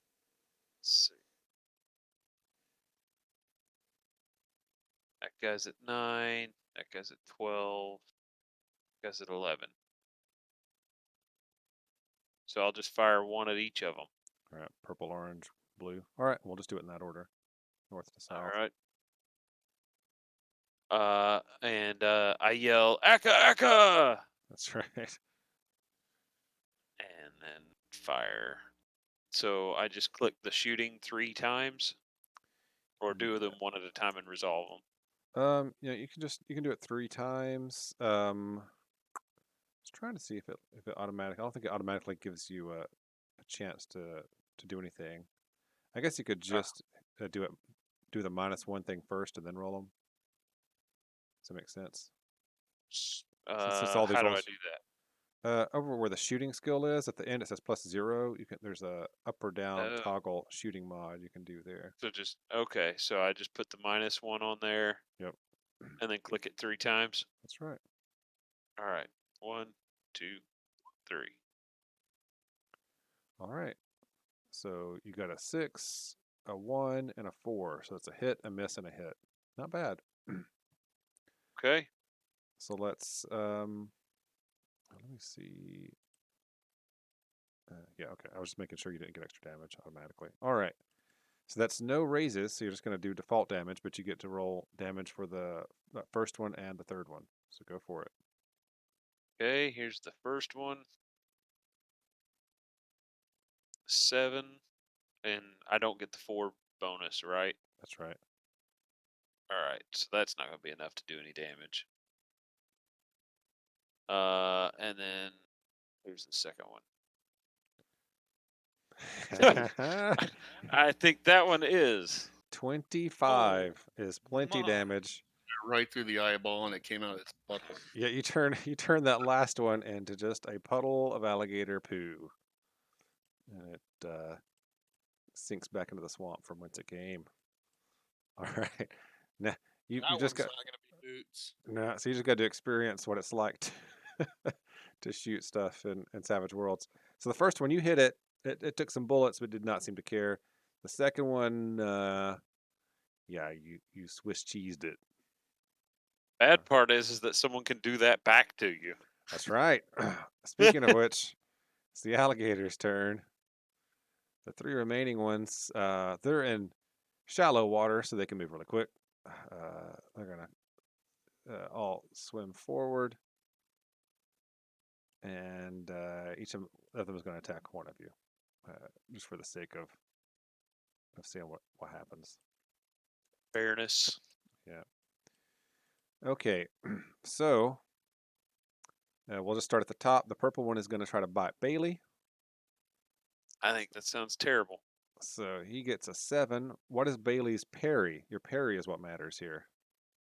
let's see, that guy's at 9, that guy's at 12, that guy's at 11. So I'll just fire 1 at each of them. All right. Purple, orange, blue. All right. We'll just do it in that order, north to All south. right. And I yell, "Aka, Aka!" That's right. And then fire. So I just click the shooting 3 times, or do them one at a time and resolve them. You can do it 3 times. Just trying to see if it automatic. I don't think it automatically gives you a chance to do anything. I guess you could just do the -1 thing first and then roll them. Does that make sense? Since all these How do I rolls, do that? over where the shooting skill is at the end, it says +0. There's a up or down Oh, toggle shooting mod you can do there. so just okay. So I just put the -1 on there, Yep, and then click it 3 times. that's right. All right, 1, 2, 3. All right. So you got a 6, a 1, and a 4. So it's a hit, a miss, and a hit. Not bad. Okay. So let's let me see. Yeah, okay. I was just making sure you didn't get extra damage automatically. All right. So that's no raises. So you're just going to do default damage, but you get to roll damage for the first one and the third one. So go for it. Okay. Here's the first one. 7, and I don't get the 4 bonus, right? That's right. All right. So that's not going to be enough to do any damage. And then here's the second one. I think that one is. 25 is plenty my. damage. Right through the eyeball, and it came out its butthole. Yeah, you turn that last one into just a puddle of alligator poo, and it sinks back into the swamp from whence it came. All right, now you That just one's got not gonna be boots. no, so you just got to experience what it's like to shoot stuff in Savage Worlds. So the first one you hit it took some bullets but did not seem to care. The second one, yeah, you Swiss cheesed it. Bad part is that someone can do that back to you. That's right. Speaking of which, it's the alligator's turn. The 3 remaining ones, they're in shallow water, so they can move really quick. They're gonna all swim forward, and each of them is going to attack one of you, just for the sake of seeing what happens. Fairness. Yeah. Okay, so we'll just start at the top. The purple one is going to try to bite Bailey. I think that sounds terrible. So he gets a 7. What is Bailey's parry? Your parry is what matters here.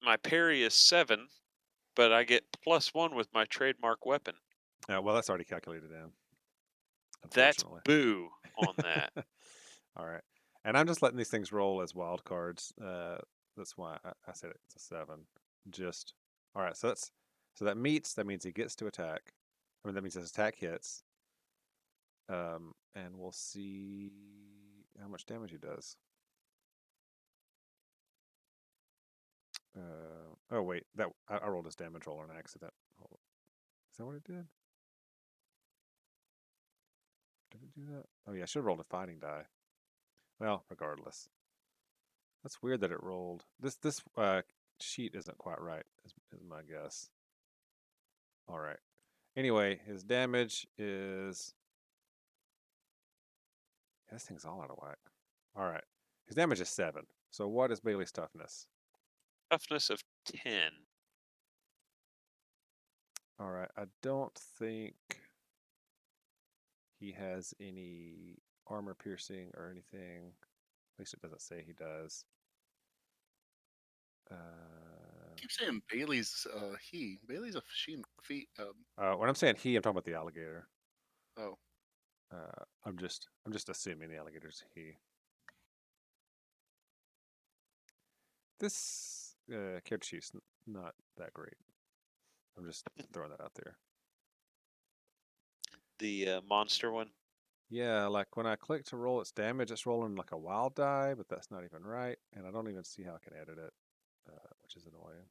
My parry is 7, but I get +1 with my trademark weapon. Well, that's already calculated in. That's Unfortunately. boo on that. All right. And I'm just letting these things roll as wild cards. That's why I said it's a 7. Just all right. So that meets. That means he gets to attack. I mean, that means his attack hits. And we'll see how much damage he does. Oh wait, I rolled his damage roll on accident. Hold on. Is that what it did? Did it do that? Oh yeah, I should have rolled a fighting die. Well, regardless. That's weird that it rolled. This sheet isn't quite right, is my guess. All right. Anyway, his damage is. Yeah, this thing's all out of whack. All right. His damage is 7. So what is Bailey's toughness? Toughness of 10. All right. I don't think he has any armor piercing or anything. At least it doesn't say he does. I keep saying Bailey's he. Bailey's a she. Feet. When I'm saying he, I'm talking about the alligator. Oh. I'm just assuming the alligator's he. This character sheet's not that great. I'm just throwing that out there. The monster one. Yeah, like when I click to roll its damage, it's rolling like a wild die, but that's not even right, and I don't even see how I can edit it, which is annoying.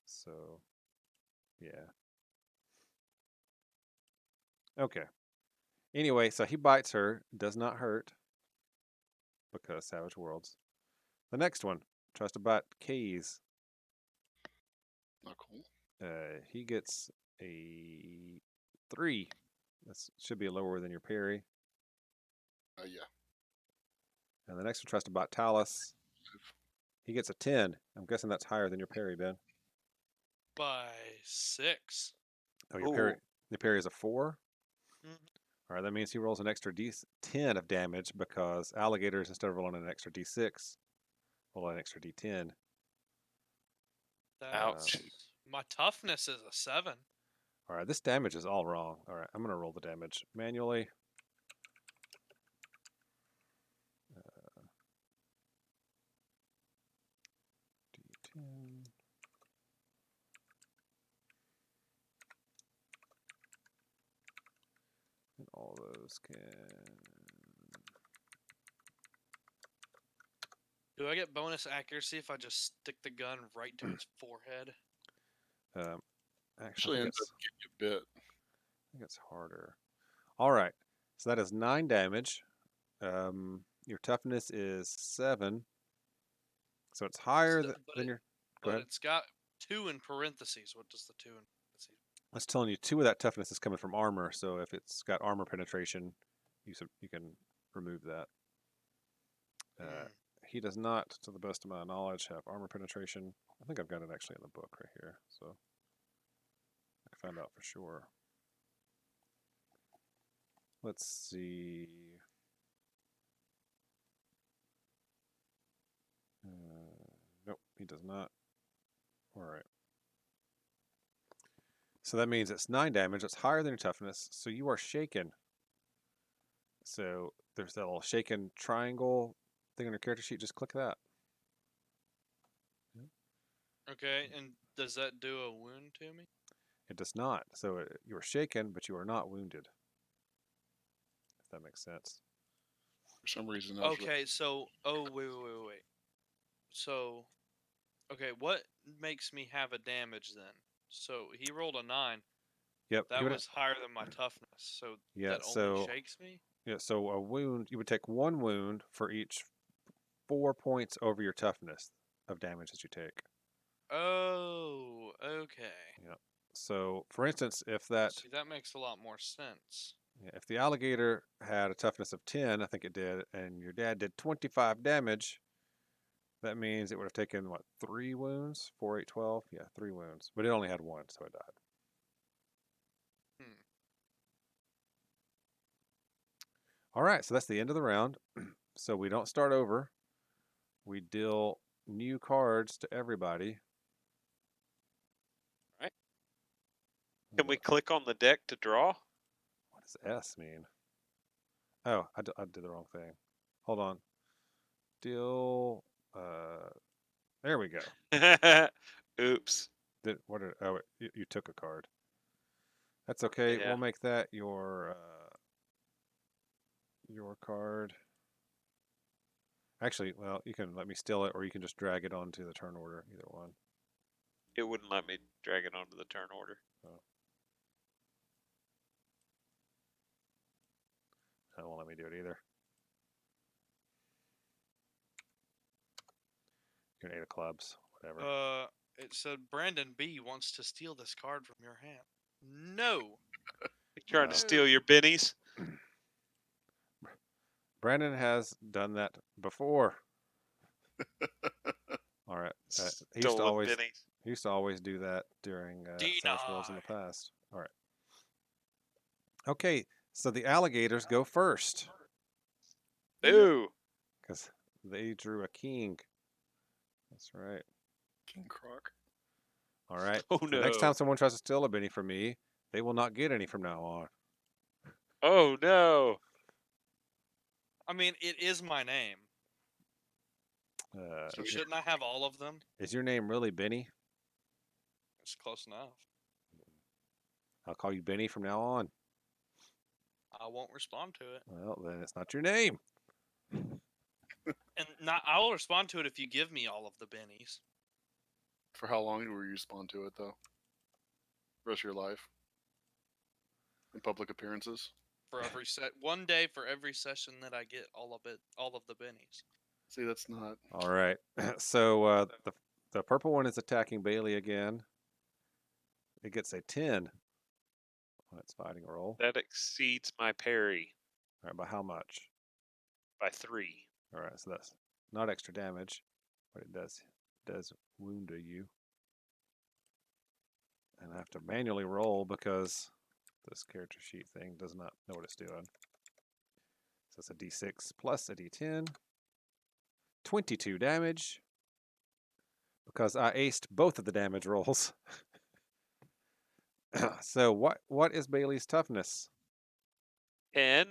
So, yeah. Okay. Anyway, so he bites her, does not hurt, because Savage Worlds. The next one tries to bite Kays. Not cool. He gets a 3. That should be lower than your parry. Yeah. And the next one tries to bite Talus. He gets a 10. I'm guessing that's higher than your parry, Ben. By 6. Oh, Ooh. your parry is a 4? Mhm. All right, that means he rolls an extra D10 of damage because alligators, instead of rolling an extra D6, roll an extra D10. Ouch. My toughness is a 7. All right, this damage is all wrong. All right, I'm going to roll the damage manually. D10. And all those can. Do I get bonus accuracy if I just stick the gun right to its forehead? Actually, Actually I ends up getting you a bit. think it's harder. All right, so that is 9 damage. Your toughness is 7, so it's higher So- than your. Go But ahead. it's got 2 in parentheses. What does the 2 in parentheses? That's telling you 2 of that toughness is coming from armor. So if it's got armor penetration, you can remove that. He does not, to the best of my knowledge, have armor penetration. I think I've got it actually in the book right here, so I can find out for sure. Let's see. Nope, he does not. All right. So that means it's 9 damage. It's higher than your toughness. So you are shaken. So there's that little shaken triangle thing on your character sheet. Just click that. Okay, and does that do a wound to me? It does not. So you are shaken, but you are not wounded. If that makes sense. For some reason, I was Okay, so wait. So, okay, what makes me have a damage then? So he rolled a 9. Yep. That you would- was higher than my toughness. So Yeah, that so- only shakes me. Yeah. So a wound, you would take 1 wound for each 4 points over your toughness of damage that you take. Oh, okay. So, for instance, if that See, that makes a lot more sense. yeah, if the alligator had a toughness of 10, I think it did, and your dad did 25 damage, that means it would have taken, what, 3 wounds? 4, 8, 12? Yeah, 3 wounds. But it only had 1, so it died. All right, so that's the end of the round. So we don't start over. We deal new cards to everybody. Right. Can we click on the deck to draw? What does S mean? Oh, I did the wrong thing. Hold on. Deal. There we go. Oops. You took a card. That's okay. Yeah. We'll make that your card. Actually, well, you can let me steal it, or you can just drag it onto the turn order. Either one. It wouldn't let me drag it onto the turn order. That won't let me do it either. You're an 8 of clubs, whatever. It said Brandon B wants to steal this card from your hand. No. You trying No. to steal your bennies? Brandon has done that before. All right. He used to Stolen always bennies. he used to always do that during Savage Worlds in the Deny. past. All right. Okay, so the alligators go first Ooh. because they drew a king. That's right. King Croc. All right. Oh The next no. time someone tries to steal a Benny from me, they will not get any from now on. Oh no. I mean, it is my name. Uh, So shouldn't I have all of them? is your name really Benny? It's close enough. I'll call you Benny from now on. I won't respond to it. Well, then it's not your name. And not I will respond to it if you give me all of the bennies. For how long will you respond to it though? Rest of your life. In public appearances. For every one day for every session that I get all of the bennies. See, that's not. All right. So the purple one is attacking Bailey again. It gets a 10 on its fighting roll. That exceeds my parry All right, by how much? by 3. All right, so that's not extra damage, but it does wound you. And I have to manually roll because this character sheet thing does not know what it's doing. So it's a d6 plus a d10. 22 damage because I aced both of the damage rolls. So what is Bailey's toughness? 10.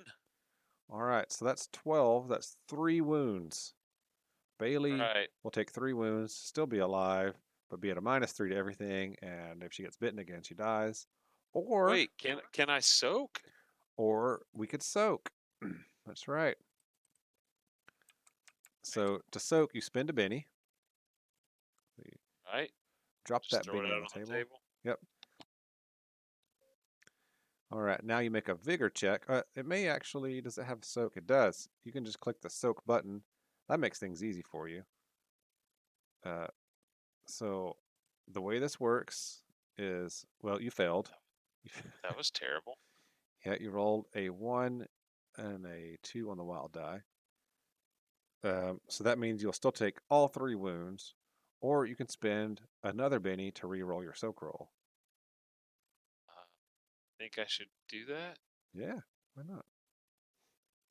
All right, so that's 12. That's 3 wounds. Bailey Right. will take 3 wounds, still be alive, but be at a -3 to everything. And if she gets bitten again, she dies. Or Wait, can I soak? or we could soak. That's right. So to soak, you spend a Benny. Right. Drop Just that throw it Benny out on the on table. the table. Yep. All right, now you make a vigor check. It may actually, does it have soak? It does. You can just click the soak button. That makes things easy for you. So the way this works is, well, you failed. That was terrible. Yeah, you rolled a 1 and a 2 on the wild die. So that means you'll still take all 3 wounds, or you can spend another Benny to re-roll your soak roll. Think I should do that? Yeah, why not?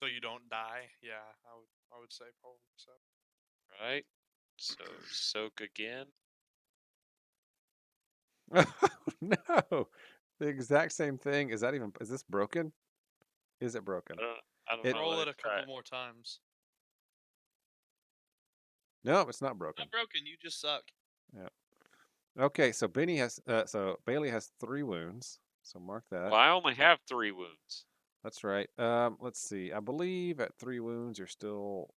So you don't die? Yeah, I would say probably so. Right. So soak again. No, the exact same thing. Is this broken? Is it broken? I don't It- know. Roll Let it a try couple more times. No, it's not broken. Not broken, you just suck. Okay, so Bailey has 3 wounds. So mark that. Well, I only have 3 wounds. That's right. Let's see. I believe at 3 wounds you're still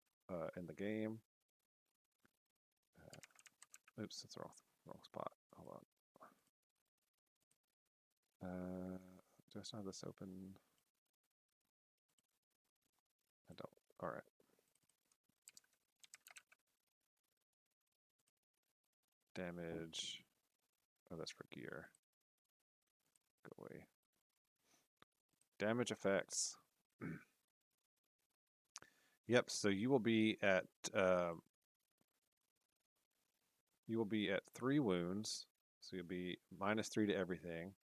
in the game. Oops, that's the wrong spot. Hold on. Do I still have this open? I don't. All right. Damage. Oh, that's for gear. Go away. Damage effects. Yep. So you will be at 3 wounds. So you'll be -3 to everything.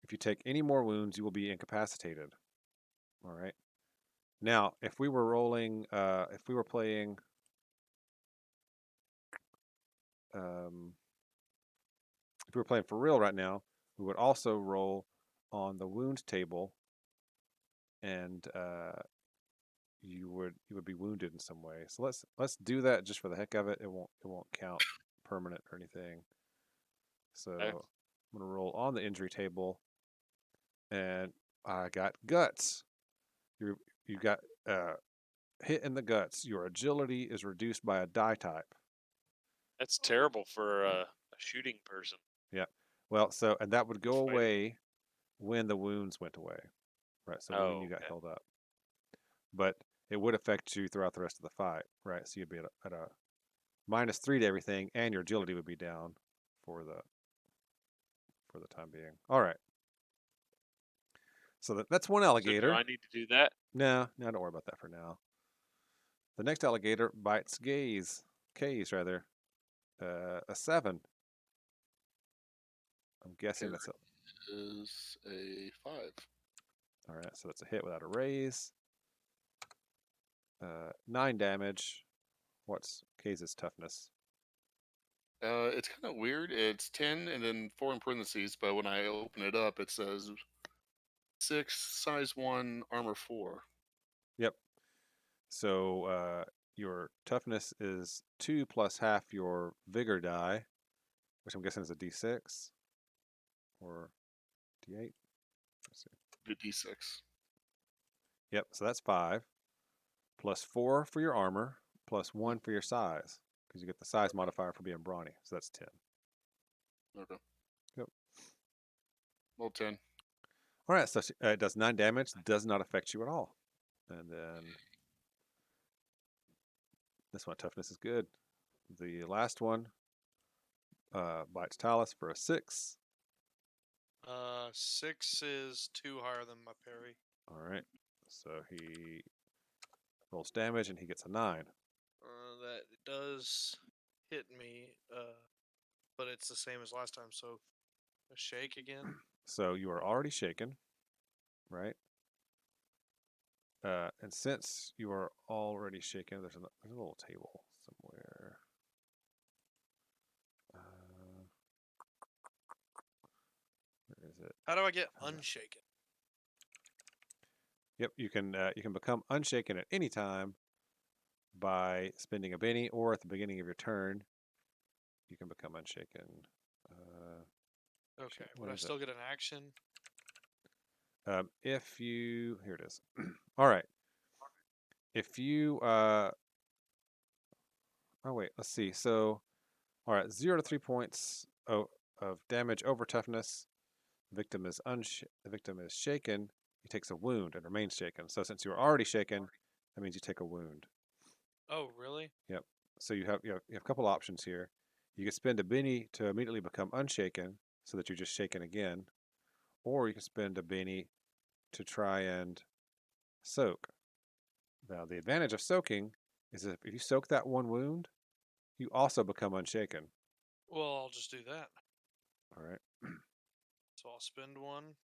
If you take any more wounds, you will be incapacitated. All right. Now, if we were rolling, if we were playing, if we were playing for real right now, we would also roll on the wound table, and you would be wounded in some way. So let's do that just for the heck of it. It won't count permanent or anything. So I'm gonna roll on the injury table, and I got guts. You got hit in the guts. Your agility is reduced by a die type. That's terrible for a shooting person. Well, so and that would go Fighting. away when the wounds went away, right? So when you got okay. held up, but it would affect you throughout the rest of the fight, right? So you'd be at a -3 to everything, and your agility would be down for the time being. All right. So that's one So alligator. do I need to do that? No, don't worry about that for now. The next alligator bites K's rather. A 7. I'm guessing that's a. Is a 5. All right, so that's a hit without a raise. 9 damage. What's K's toughness? It's kind of weird. It's 10 and then 4 in parentheses, but when I open it up, it says 6, size 1, armor 4. Yep. So your toughness is 2 plus half your vigor die, which I'm guessing is a D6 or D8. Let's see. The D6. Yep. So that's 5 plus 4 for your armor plus 1 for your size because you get the size modifier for being brawny. So that's 10. Okay. Yep. Well, 10. All right. So it does 9 damage. Does not affect you at all. And then this one toughness is good. The last one bites Talus for a 6. 6 is 2 higher than my parry. All right. So he rolls damage and he gets a 9. That does hit me, but it's the same as last time. So a shake again. So you are already shaken, right? And since you are already shaken, there's a little table somewhere. Where is it? How do I get Hold on. unshaken? Yep, you can become unshaken at any time by spending a Benny, or at the beginning of your turn, you can become unshaken. Okay, what would I is it? still get an action? If you here it is. All right. If you oh wait, let's see. So all right, 0 to 3 points of damage over toughness. The victim is shaken. He takes a wound and remains shaken. So since you are already shaken, that means you take a wound. Oh, really? Yep. So you have a couple options here. You can spend a Benny to immediately become unshaken, so that you're just shaken again, or you can spend a Benny to try and soak. Now the advantage of soaking is if you soak that one wound, you also become unshaken. Well, I'll just do that. All right. So I'll spend one.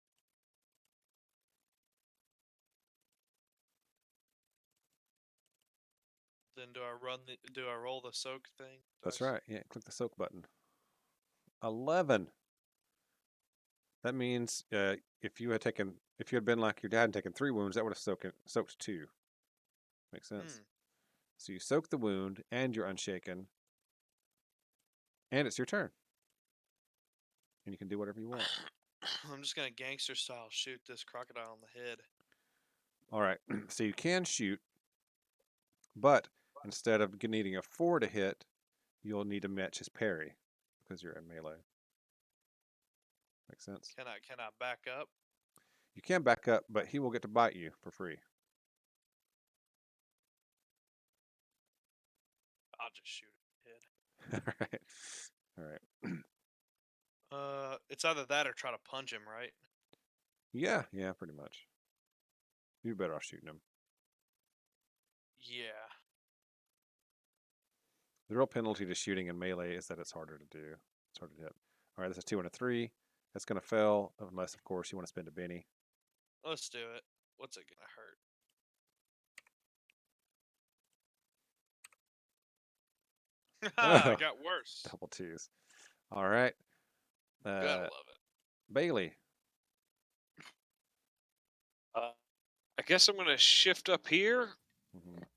Then do I roll the soak thing? That's dice? right. Yeah, click the soak button. 11. That means if you had been like your dad and taken 3 wounds, that would have soaked 2. Makes sense. So you soak the wound and you're unshaken, and it's your turn, and you can do whatever you want. I'm just gonna gangster style shoot this crocodile on the head. All right. So you can shoot, but instead of needing a 4 to hit, you'll need to match his parry because you're in melee. Makes sense. Can I back up? You can back up, but he will get to bite you for free. I'll just shoot it. All right. All right. It's either that or try to punch him, right? Yeah, pretty much. You're better off shooting him. Yeah. The real penalty to shooting in melee is that it's harder to do. It's harder to hit. All right, this is 2 and a 3. That's going to fail, unless, of course, you want to spend a Benny. Let's do it. What's it gonna hurt? Oh, It got worse. double 2s. All right. Gotta love it. Bailey. I guess I'm gonna shift up here Mhm.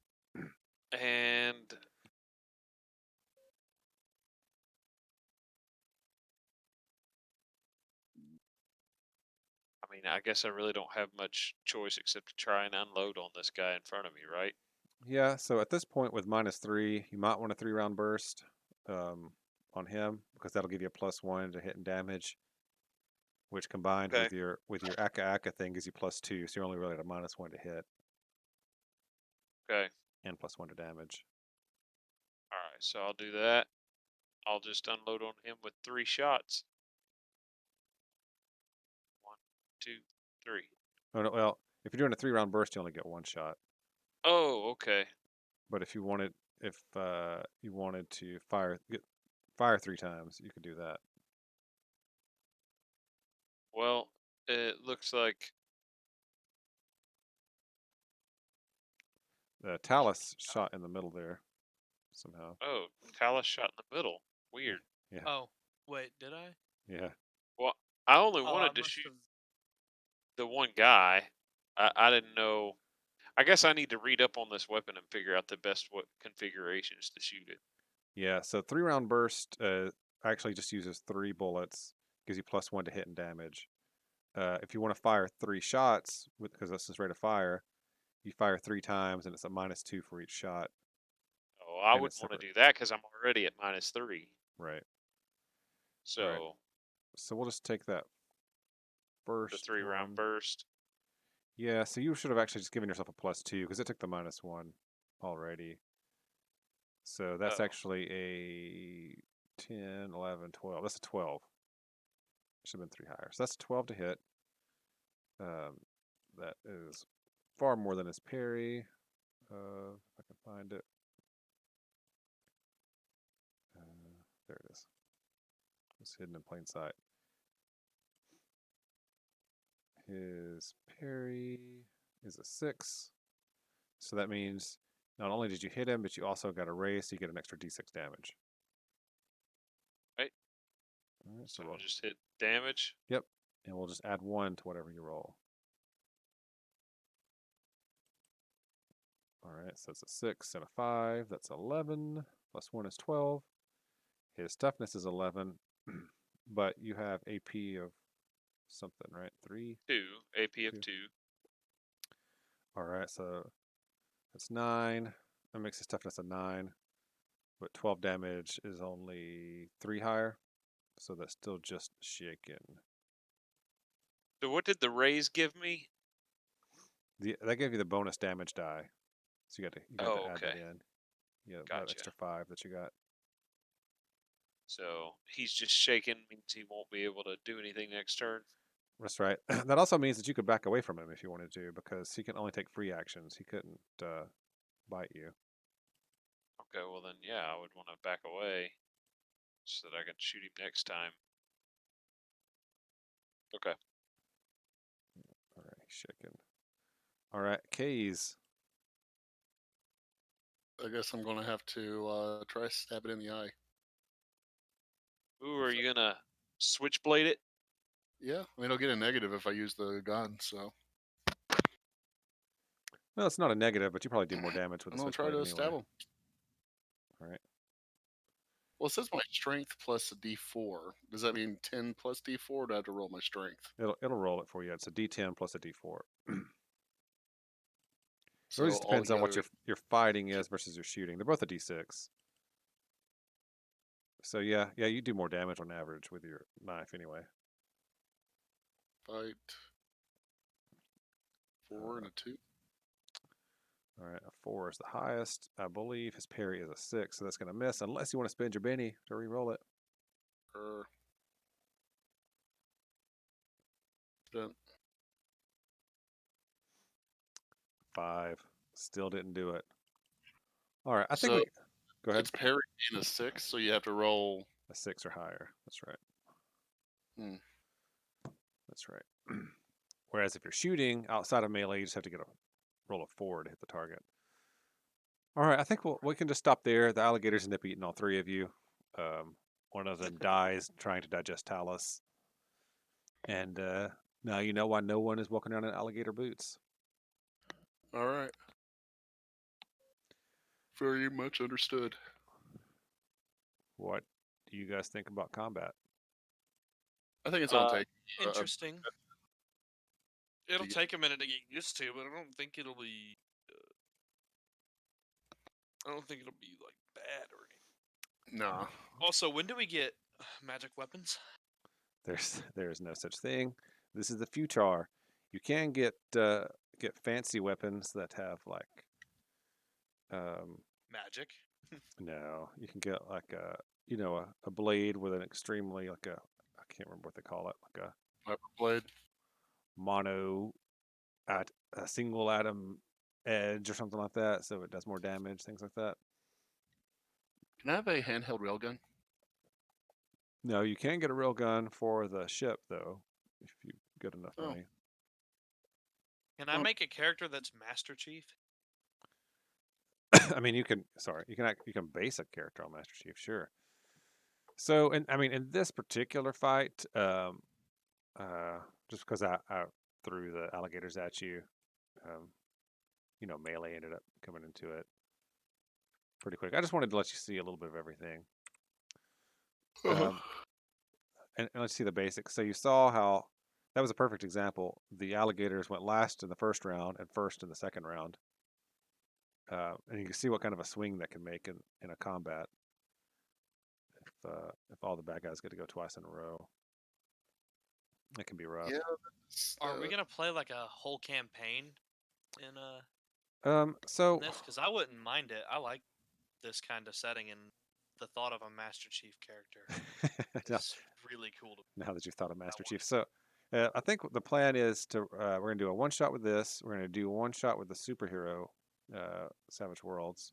and mean, I guess I really don't have much choice except to try and unload on this guy in front of me, right? Yeah, so at this point with -3, you might want a 3-round burst on him because that'll give you a +1 to hit and damage, which combined Okay. with your Aka thing gives you +2, so you're only really at a -1 to hit Okay. and +1 to damage. All right. So I'll do that. I'll just unload on him with 3 shots. 1, 2, 3. Oh, no, well, if you're doing a 3-round burst, you only get 1 shot. Oh, okay. But if you wanted to fire 3 times, you could do that. Well, it looks like Talus shot in the middle there somehow. Talus shot in the middle. Weird. Yeah. Oh, wait, did I? Yeah. Well, I only Oh, I wanted to must shoot have. the one guy. I didn't know. I guess I need to read up on this weapon and figure out the best what configurations to shoot it. Yeah, so 3-round burst actually just uses 3 bullets, gives you +1 to hit and damage. If you want to fire 3 shots, because that's his rate of fire, you fire 3 times and it's a -2 for each shot. Oh, I And wouldn't it's want to separate. do that because I'm already at -3. Right. So So we'll just take that the first 3-round one. burst. Yeah, so you should have actually just given yourself a +2 because it took the -1 already. So that's Oh, actually a 10, 11, 12. That's a 12. Should have been 3 higher. So that's 12 to hit. That is far more than his parry. If I can find it. There it is. It's hidden in plain sight. His parry is a 6. So that means not only did you hit him, but you also got a raise, so you get an extra d6 damage. right. All right, So so we'll just hit damage. yep, and we'll just add 1 to whatever you roll. All right, so it's a 6 and a 5. That's 11. +1 is 12. His toughness is 11, but you have AP of something, right? 3? 2 AP of 2. 2. All right, so that's 9. That makes his toughness a 9, but 12 damage is only 3 higher, so that's still just shaken. So what did the raise give me? That gave you the bonus damage die, so you got to Oh, add okay. that in. Yeah, that Gotcha. extra 5 that you got. So he's just shaken means he won't be able to do anything next turn. That's right. That also means that you could back away from him if you wanted to, because he can only take free actions. He couldn't bite you. Okay, well then, yeah, I would want to back away so that I can shoot him next time. Okay. All right, he's shaken. All right, Kays. I guess I'm gonna have to try stab it in the eye. Ooh, are you gonna switchblade it? Yeah, I mean I'll get a negative if I use the gun, so Well, it's not a negative, but you probably do more damage with I'm the gonna try switchblade to anyway. stab him. All right. Well, it says my strength plus a D4. Does that mean 10 plus D4? Or do I have to roll my strength? It'll roll it for you. It's a D10 plus a D4. It So really just depends on what altogether, your fighting is versus your shooting. They're both a D6. So yeah, you do more damage on average with your knife anyway. fight 4 and a 2. All right, a 4 is the highest. I believe his parry is a 6, so that's going to miss unless you want to spend your Benny to re-roll it. Spent 5. Still didn't do it. All right, I think So we go ahead. it's parry and a 6, so you have to roll. A 6 or higher. That's right. Hmm. That's right. Whereas if you're shooting outside of melee, you just have to get a roll of 4 to hit the target. All right, I think we can just stop there. The alligators end up eating all 3 of you. One of them dies trying to digest Talus. And now you know why no one is walking around in alligator boots. All right. Very much understood. What do you guys think about combat? I think it's on Uh, take. Interesting. It'll get- take a minute to get used to, but I don't think it'll be. I don't think it'll be like bad or anything. Nah. Also, when do we get magic weapons? There's no such thing. This is the future. You can get fancy weapons that have like Magic. no, you can get like a blade with an extremely like a I can't remember what they call it, like a Viper blade. mono at a single atom edge or something like that, so it does more damage, things like that. Can I have a handheld railgun? No, you can get a real gun for the ship though, if you get enough Oh. money. Can I Well- make a character that's Master Chief? I mean, you can base a character on Master Chief, sure. So, and I mean, in this particular fight, just because I threw the alligators at you, melee ended up coming into it pretty quick. I just wanted to let you see a little bit of everything. And let's see the basics. So you saw how that was a perfect example. The alligators went last in the first round and first in the second round. And you can see what kind of a swing that can make in a combat if all the bad guys get to go twice in a row. It can be rough. Yeah. Are we gonna play like a whole campaign in So this? Because I wouldn't mind it. I like this kind of setting, and the thought of a Master Chief character now, is really cool. now that you've thought of Master one. Chief, so I think the plan is to we're gonna do a one shot with this. We're gonna do one shot with the superhero Savage Worlds,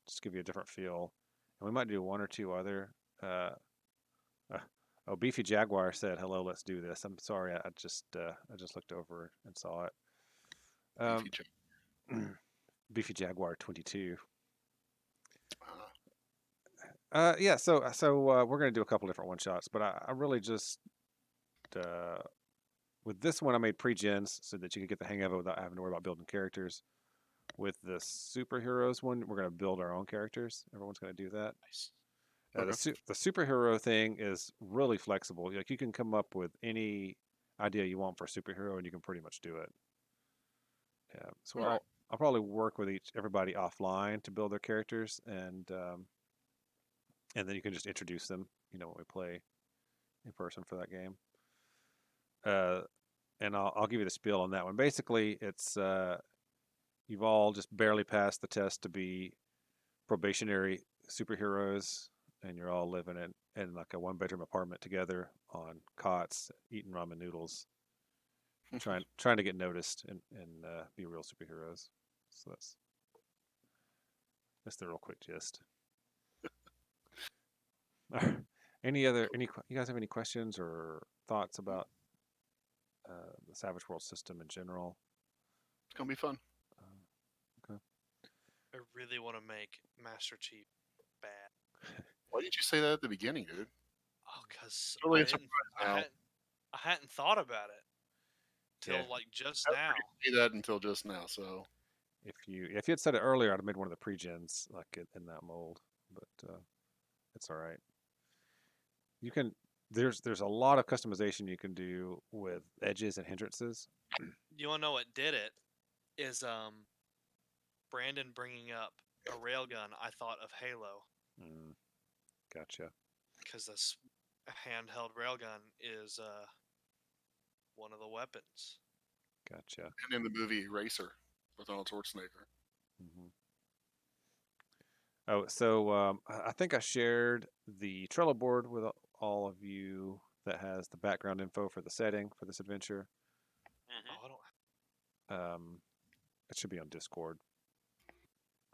just to give you a different feel, and we might do one or two other. Oh, Beefy Jaguar said, "Hello, let's do this." I'm sorry, I just looked over and saw it. Beefy chick. Beefy Jaguar 22. Uh, Yeah. So we're gonna do a couple different one shots, but I really just with this one I made pre-gens so that you could get the hang of it without having to worry about building characters. With the superheroes one, we're gonna build our own characters. Everyone's gonna do that. Nice. The superhero thing is really flexible. Like you can come up with any idea you want for a superhero, and you can pretty much do it. Yeah. So Alright. I'll probably work with everybody offline to build their characters, and then you can just introduce them. When we play in person for that game. And I'll give you the spiel on that one. Basically, it's you've all just barely passed the test to be probationary superheroes, and you're all living in like a one-bedroom apartment together on cots, eating ramen noodles, trying to get noticed and be real superheroes. So that's the real quick gist. You guys have any questions or thoughts about the Savage World system in general? It's gonna be fun. I really want to make Master Chief bad. Why didn't you say that at the beginning, dude? Oh, because Totally I, a didn't- now. I hadn't thought about it till Yeah. like just I now. didn't say that until just now. So If you had said it earlier, I'd have made one of the pre-gens like in that mold, but it's all right. You can there's a lot of customization you can do with edges and hindrances. You want to know what did it? Is Brandon bringing up a railgun? I thought of Halo Mm, gotcha. because this handheld railgun is one of the weapons. Gotcha. and in the movie Racer with Arnold Schwarzenegger. hmm Oh, so I think I shared the Trello board with all of you that has the background info for the setting for this adventure. Mhm. Oh, I don't. It should be on Discord.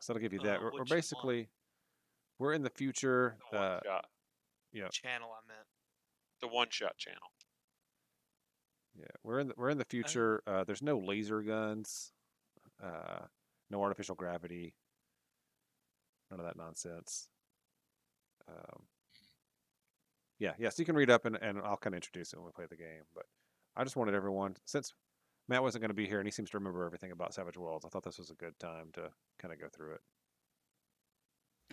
So that'll give you that. We're Which one? basically we're in the future. The one shot. Channel I meant. The one shot channel. Yeah, we're in the future. There's no laser guns, no artificial gravity, none of that nonsense. Yeah. So you can read up and I'll kind of introduce it when we play the game. But I just wanted everyone, since Matt wasn't going to be here and he seems to remember everything about Savage Worlds, I thought this was a good time to kind of go through it.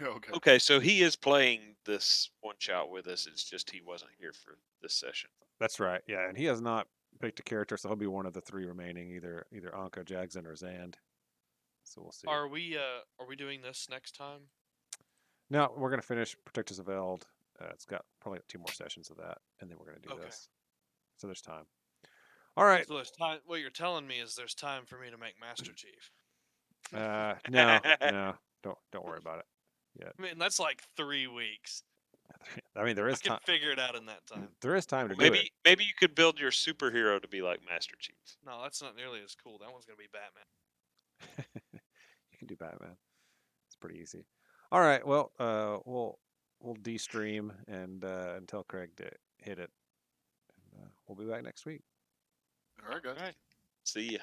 Oh, okay. Okay, so he is playing this one shot with us. It's just he wasn't here for this session. That's right. Yeah, and he has not picked a character, so he'll be one of the 3 remaining, either Anka, Jagson, or Zand. So we'll see. Are we doing this next time? No, we're gonna finish Protectors of Eld. It's got probably 2 more sessions of that, and then we're gonna do Okay. this. So there's time. All right. So there's time. What you're telling me is there's time for me to make Master Chief. No, don't worry about it. I mean, that's like 3 weeks. I mean, there I is can time. figure it out in that time. There is time to do Maybe it. maybe you could build your superhero to be like Master Chief. No, that's not nearly as cool. That one's gonna be Batman. You can do Batman. It's pretty easy. All right. Well, we'll de-stream and until Craig hit it. And, we'll be back next week. All right, guys. All right. See ya.